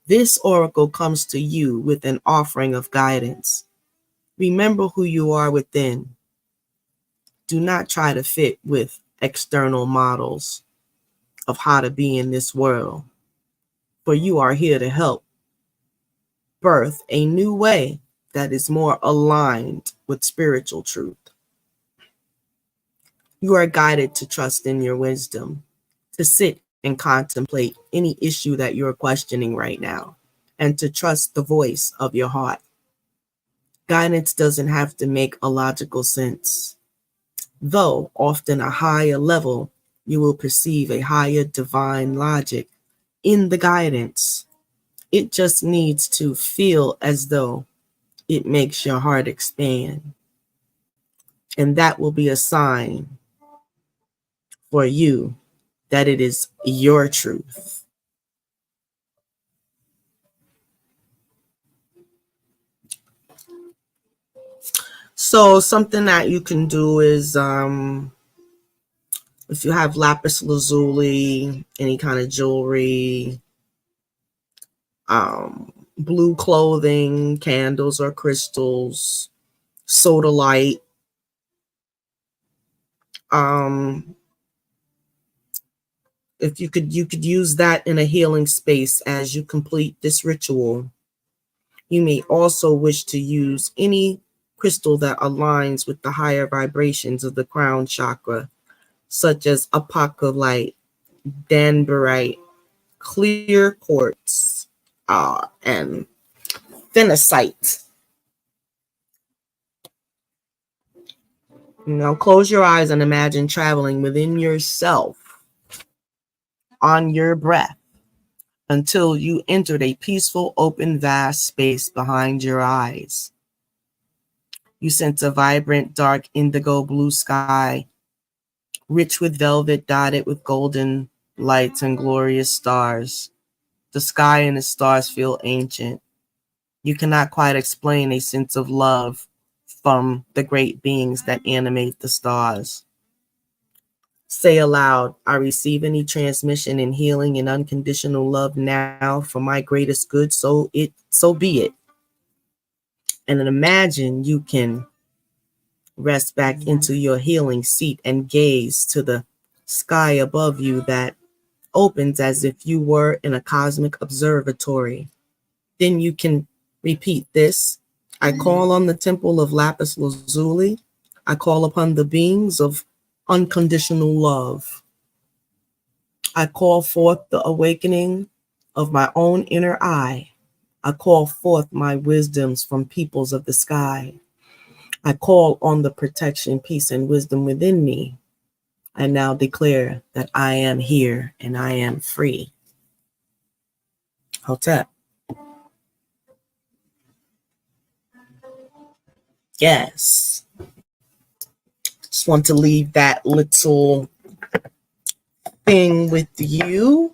This oracle comes to you with an offering of guidance. Remember who you are within. Do not try to fit with external models of how to be in this world, for you are here to help birth a new way that is more aligned with spiritual truth. You are guided to trust in your wisdom, to sit and contemplate any issue that you're questioning right now, and to trust the voice of your heart. Guidance doesn't have to make a logical sense, though often a higher level you will perceive a higher divine logic in the guidance. It just needs to feel as though it makes your heart expand. And that will be a sign for you that it is your truth. So something that you can do is if you have lapis lazuli, any kind of jewelry, blue clothing, candles or crystals, soda light, um, if you could use that in a healing space as you complete this ritual. You may also wish to use any crystal that aligns with the higher vibrations of the crown chakra, such as apocalite, danbarite, clear quartz, and phenacite. Now close your eyes and imagine traveling within yourself on your breath until you entered a peaceful, open, vast space behind your eyes. You sense a vibrant, dark indigo blue sky, rich with velvet dotted with golden lights and glorious stars. The sky and the stars feel ancient. You cannot quite explain a sense of love from the great beings that animate the stars. Say aloud, I receive any transmission and healing and unconditional love now for my greatest good, so be it. And then imagine you can rest back into your healing seat and gaze to the sky above you that opens as if you were in a cosmic observatory. Then you can repeat this. I call on the temple of lapis lazuli. I call upon the beings of unconditional love. I call forth the awakening of my own inner eye. I call forth my wisdoms from peoples of the sky. I call on the protection, peace, and wisdom within me. I now declare that I am here and I am free. Hotep. Yes. Just want to leave that little thing with you.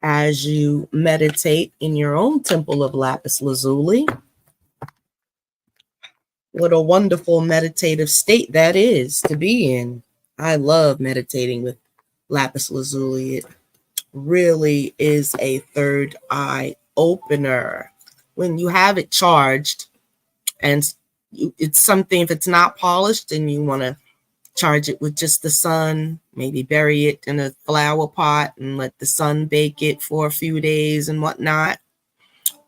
as you meditate in your own temple of lapis lazuli. What a wonderful meditative state that is to be in. I love meditating with lapis lazuli. It really is a third eye opener. When you have it charged, and it's something, if it's not polished and you want to charge it with just the sun, maybe bury it in a flower pot and let the sun bake it for a few days and whatnot.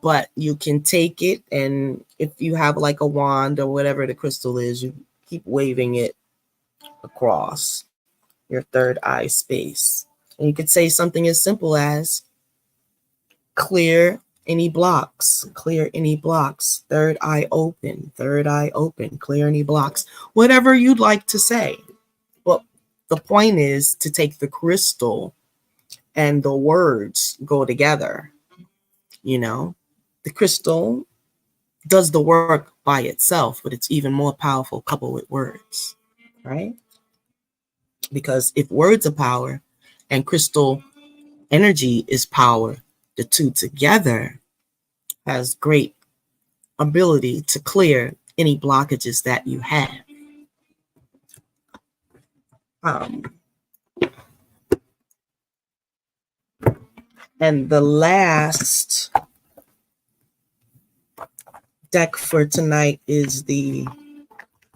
But you can take it, and if you have like a wand or whatever the crystal is, you keep waving it across your third eye space. And you could say something as simple as clear any blocks, clear any blocks, third eye open, clear any blocks, whatever you'd like to say. But the point is to take the crystal and the words go together. You know, the crystal does the work by itself, but it's even more powerful coupled with words, right? Because if words are power and crystal energy is power, the two together has great ability to clear any blockages that you have. Um, and the last deck for tonight is the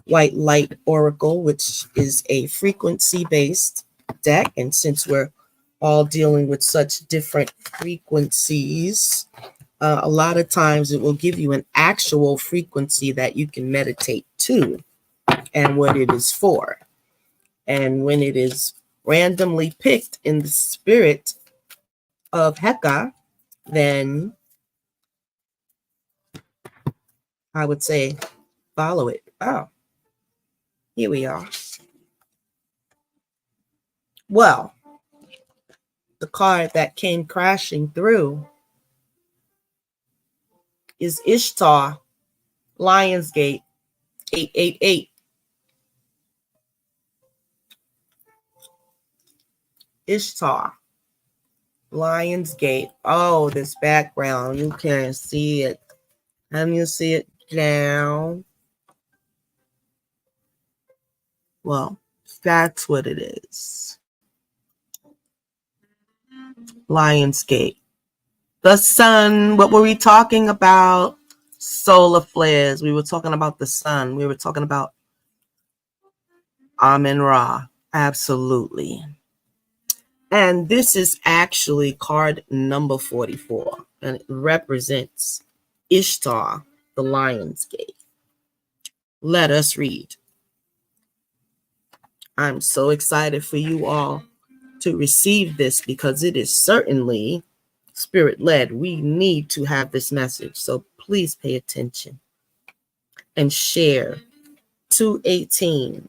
White Light Oracle, which is a frequency-based deck. And since we're all dealing with such different frequencies, a lot of times it will give you an actual frequency that you can meditate to and what it is for. And when it is randomly picked in the spirit of Heka, then I would say follow it. Oh, here we are. Well, the card that came crashing through is Ishtar, Lionsgate, 888. Ishtar, Lionsgate. Oh, this background, you can't see it. Can you see it down? Well, that's what it is. Lionsgate. The sun, what were we talking about? Solar flares. We were talking about the sun. We were talking about Amen Ra. Absolutely. And this is actually card number 44. And it represents Ishtar, the Lion's Gate. Let us read. I'm so excited for you all to receive this because it is certainly spirit-led. We need to have this message. So please pay attention and share. 218.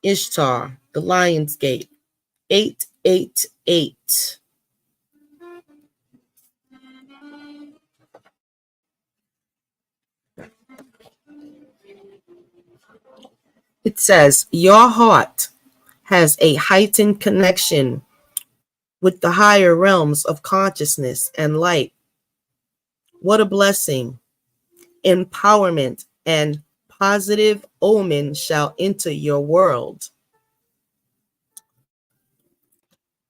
Ishtar, the Lion's Gate. 888. It says, your heart has a heightened connection with the higher realms of consciousness and light. What a blessing. Empowerment and positive omen shall enter your world.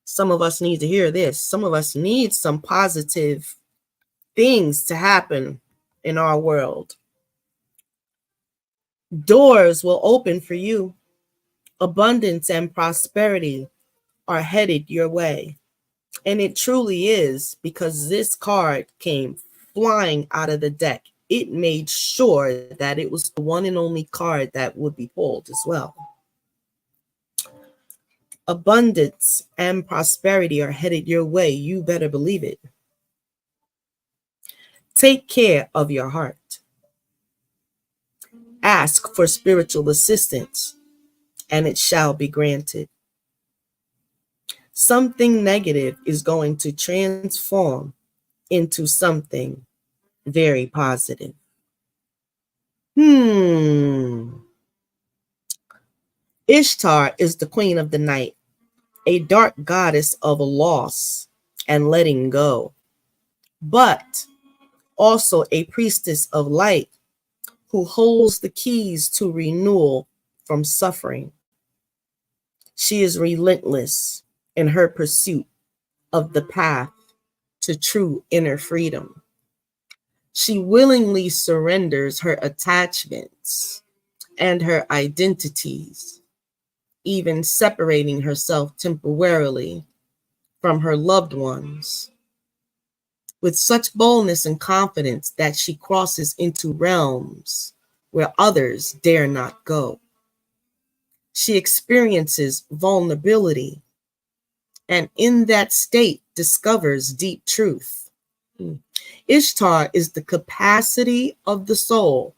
Some of us need to hear this. Some of us need some positive things to happen in our world. Doors will open for you. Abundance and prosperity are headed your way. And it truly is, because this card came flying out of the deck. It made sure that it was the one and only card that would be pulled as well. Abundance and prosperity are headed your way. You better believe it. Take care of your heart. Ask for spiritual assistance, and it shall be granted. Something negative is going to transform into something very positive. Ishtar is the queen of the night, a dark goddess of loss and letting go, but also a priestess of light who holds the keys to renewal from suffering. She is relentless in her pursuit of the path to true inner freedom. She willingly surrenders her attachments and her identities, even separating herself temporarily from her loved ones, with such boldness and confidence that she crosses into realms where others dare not go. She experiences vulnerability and in that state discovers deep truth. Ishtar is the capacity of the soul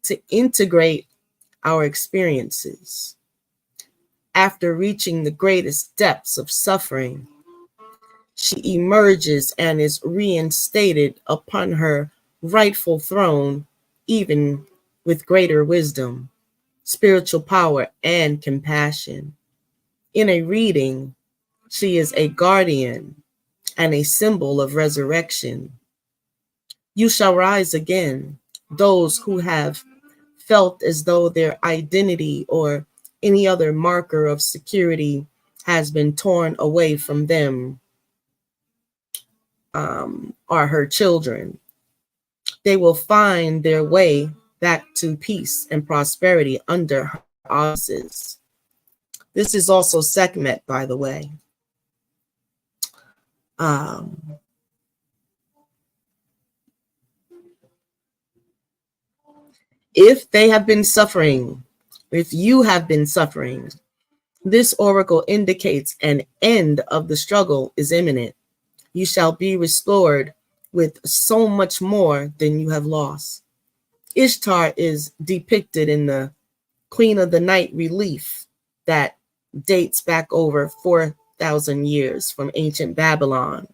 to integrate our experiences. After reaching the greatest depths of suffering, she emerges and is reinstated upon her rightful throne, even with greater wisdom, spiritual power, and compassion. In a reading, she is a guardian and a symbol of resurrection. You shall rise again. Those who have felt as though their identity or any other marker of security has been torn away from them are her children. They will find their way back to peace and prosperity under her auspices. This is also Sekhmet, by the way. If they have been suffering, if you have been suffering, this oracle indicates an end of the struggle is imminent. You shall be restored with so much more than you have lost. Ishtar is depicted in the Queen of the Night relief that dates back over 4,000 years from ancient Babylon,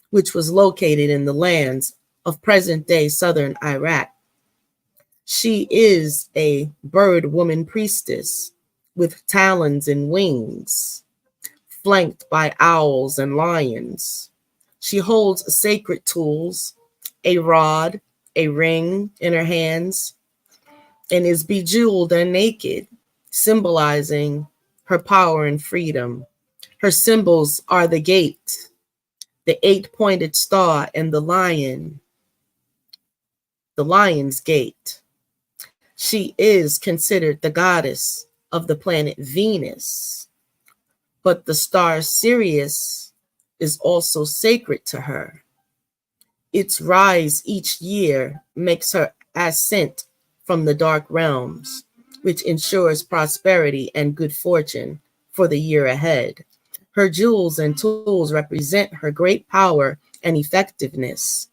which was located in the lands of present-day southern Iraq. She is a bird woman priestess with talons and wings, flanked by owls and lions. She holds sacred tools, a rod, a ring in her hands, and is bejeweled and naked, symbolizing her power and freedom. Her symbols are the gate, the eight-pointed star, and the lion's gate. She is considered the goddess of the planet Venus, but the star Sirius is also sacred to her. Its rise each year makes her ascent from the dark realms, which ensures prosperity and good fortune for the year ahead. Her jewels and tools represent her great power and effectiveness.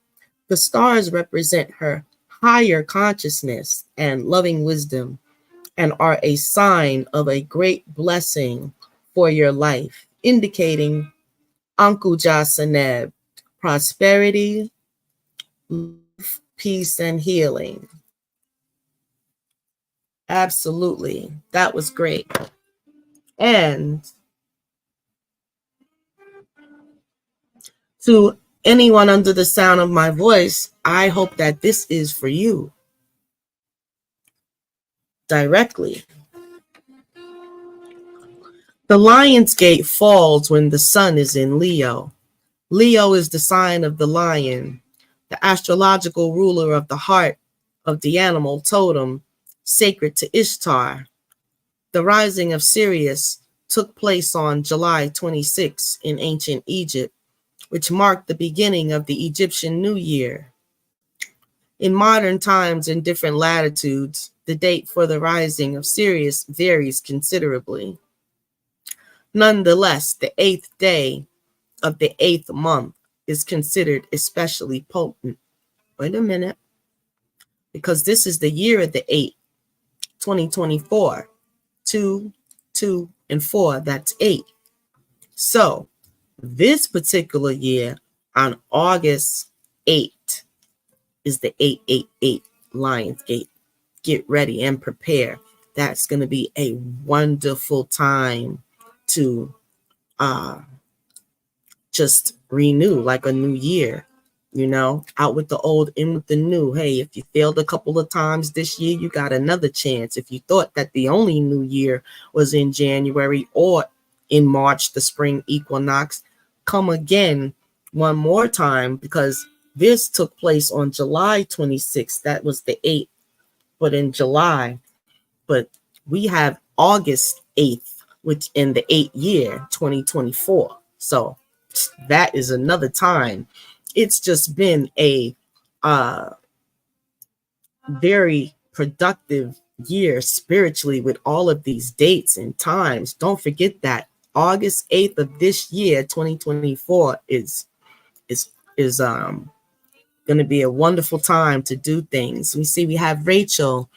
The stars represent her higher consciousness and loving wisdom and are a sign of a great blessing for your life, indicating Ankuja Seneb, prosperity, love, peace, and healing. Absolutely. That was great. And to anyone under the sound of my voice, I hope that this is for you directly. The lion's gate falls when the sun is in Leo. Leo is the sign of the lion, the astrological ruler of the heart of the animal totem, sacred to Ishtar. The rising of Sirius took place on July 26 in ancient Egypt, which marked the beginning of the Egyptian New Year. In modern times in different latitudes, the date for the rising of Sirius varies considerably. Nonetheless, the 8th day of the 8th month is considered especially potent. Wait a minute, because this is the year of the 8, 2024. 2, 2, and 4, that's 8. So this particular year on August 8 is the 888 Lionsgate. Get ready and prepare. That's going to be a wonderful time to just renew like a new year, out with the old, in with the new. Hey, if you failed a couple of times this year, you got another chance. If you thought that the only new year was in January or in March, the spring equinox, come again one more time, because this took place on July 26th. That was the 8th, but in July. But we have August 8th, which in the 8th year, 2024. So that is another time. It's just been a very productive year spiritually with all of these dates and times. Don't forget that August 8th of this year, 2024, is going to be a wonderful time to do things. We see we have Rachel.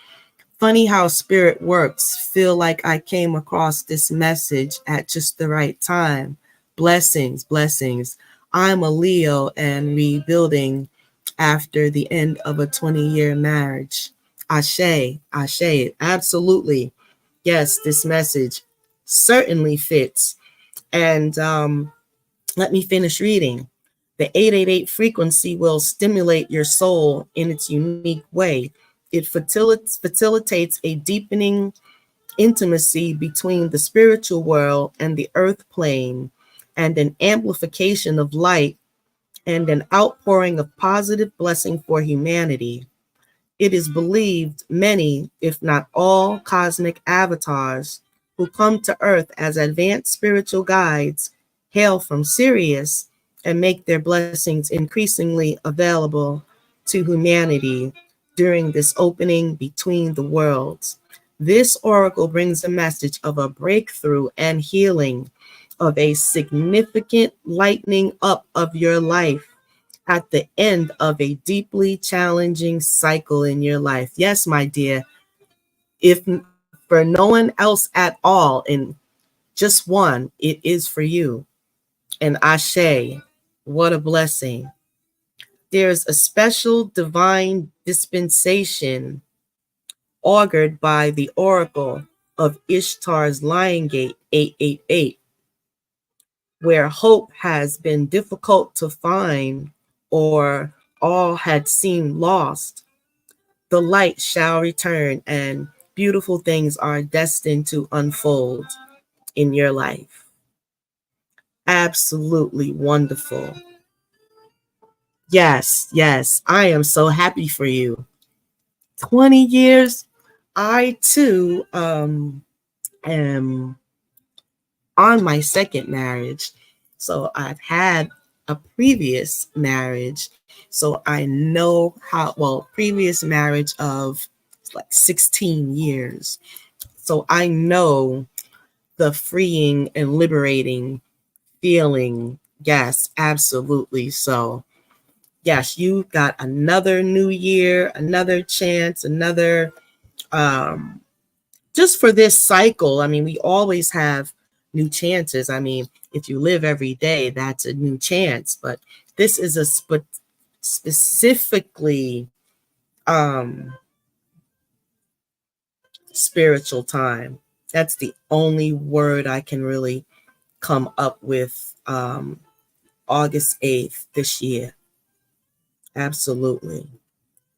Funny how spirit works. Feel like I came across this message at just the right time. Blessings, blessings. I'm a Leo and rebuilding after the end of a 20-year marriage. Ashe, ashe, absolutely. Yes, this message certainly fits. And let me finish reading. The 888 frequency will stimulate your soul in its unique way. It facilitates a deepening intimacy between the spiritual world and the earth plane, and an amplification of light and an outpouring of positive blessing for humanity. It is believed many, if not all, cosmic avatars who come to Earth as advanced spiritual guides hail from Sirius and make their blessings increasingly available to humanity during this opening between the worlds. This oracle brings a message of a breakthrough and healing, of a significant lightening up of your life at the end of a deeply challenging cycle in your life. Yes, my dear, if for no one else at all, and just one, it is for you. And Ashe, what a blessing. There's a special divine dispensation augured by the oracle of Ishtar's Lion Gate 888, where hope has been difficult to find or all had seemed lost. The light shall return and beautiful things are destined to unfold in your life. Absolutely wonderful. Yes, yes, I am so happy for you. 20 years. I too am on my second marriage. So I've had a previous marriage. So I know how, well, previous marriage of like 16 years. So I know the freeing and liberating feeling. Yes, absolutely. So yes, you got another new year, another chance, another just for this cycle. I mean, we always have new chances. I mean, if you live every day, that's a new chance. But this is a specifically spiritual time. That's the only word I can really come up with. August 8th this year. Absolutely.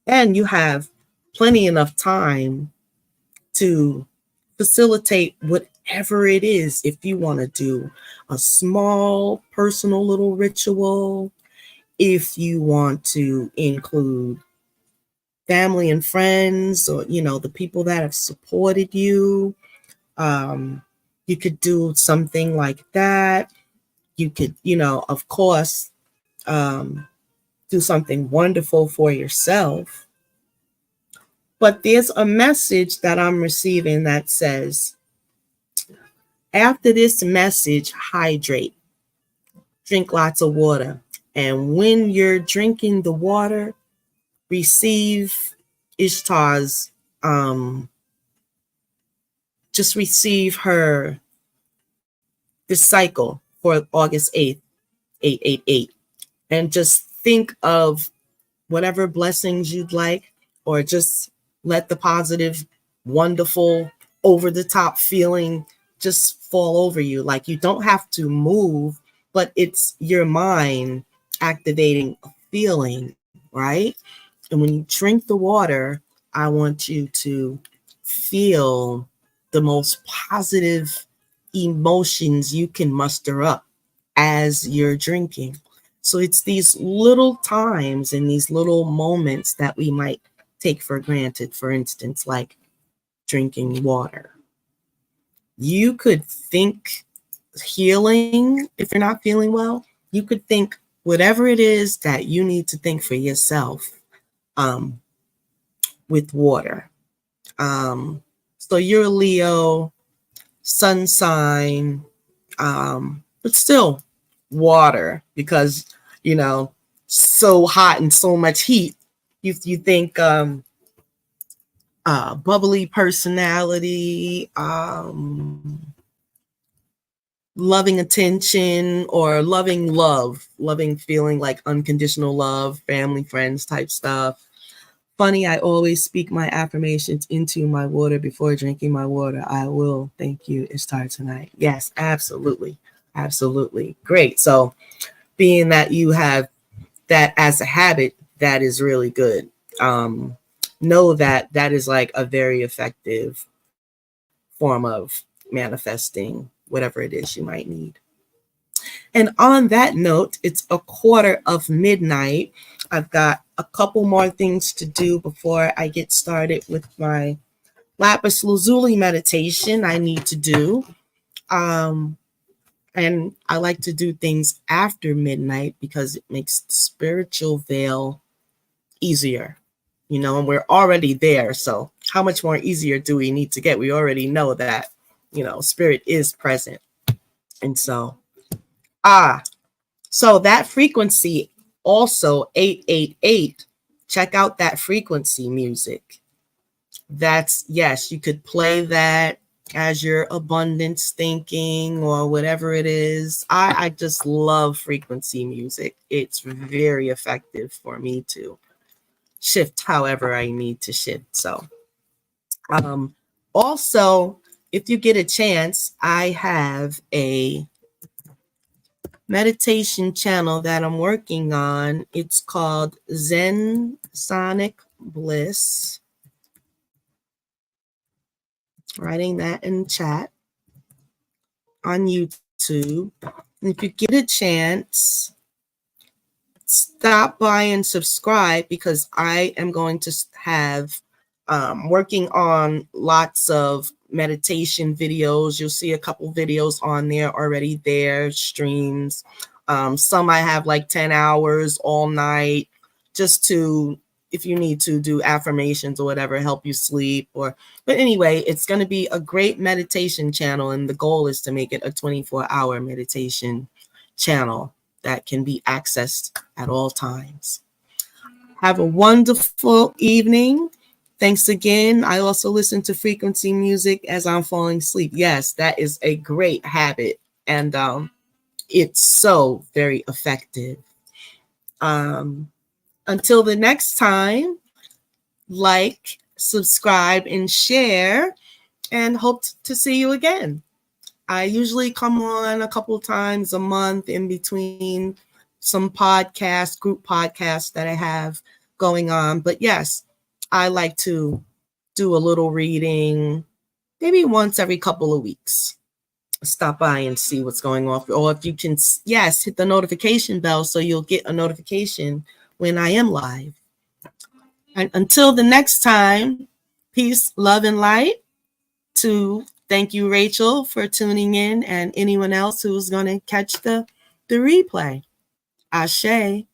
And you have plenty enough time to facilitate whatever it is. If you want to do a small personal little ritual, if you want to include family and friends, or the people that have supported you, you could do something like that. You could, of course, do something wonderful for yourself. But there's a message that I'm receiving that says, after this message, hydrate, drink lots of water. And when you're drinking the water, receive Ishtar's, just receive her, this cycle for August 8th, 888. And just think of whatever blessings you'd like, or just let the positive, wonderful, over the top feeling just fall over you. Like, you don't have to move but it's your mind activating a feeling, right? And when you drink the water, I want you to feel the most positive emotions you can muster up as you're drinking. So it's these little times and these little moments that we might take for granted. For instance, like drinking water. You could think healing if you're not feeling well. You could think whatever it is that you need to think for yourself um, with water. So you're a Leo, sun sign, but still water because, so hot and so much heat. You think bubbly personality, loving attention or loving feeling like unconditional love, family, friends type stuff. Funny, I always speak my affirmations into my water before drinking my water. I will. Thank you. It's time tonight. Yes, absolutely. Absolutely. Great. So, being that you have that as a habit, that is really good. Know that that is like a very effective form of manifesting whatever it is you might need. And on that note, it's 1:15. I've got a couple more things to do before I get started with my lapis lazuli meditation I need to do. Um, and I like to do things after midnight because it makes the spiritual veil easier, and we're already there. So how much more easier do we need to get? We already know that, spirit is present. And so that frequency also 888, check out that frequency music. That's, yes, you could play that as your abundance thinking or whatever it is. I just love frequency music. It's very effective for me to shift however I need to shift. So also, if you get a chance, I have a meditation channel that I'm working on. It's called Zen Sonic Bliss. Writing that in chat on YouTube. And if you get a chance, stop by and subscribe because I am going to have working on lots of meditation videos. You'll see a couple videos on there already there, streams. Some I have like 10 hours all night just to, if you need to do affirmations or whatever, help you sleep but anyway, it's going to be a great meditation channel. And the goal is to make it a 24-hour meditation channel that can be accessed at all times. Have a wonderful evening. Thanks again. I also listen to frequency music as I'm falling asleep. Yes, that is a great habit. And it's so very effective. Until the next time, like, subscribe, and share, and hope to see you again. I usually come on a couple times a month in between some podcasts, group podcasts that I have going on. But yes, I like to do a little reading, maybe once every couple of weeks. Stop by and see what's going on. Or if you can, yes, hit the notification bell so you'll get a notification when I am live. And until the next time, peace, love, and light. Thank you, Rachel, for tuning in, and anyone else who's going to catch the replay. Ashe.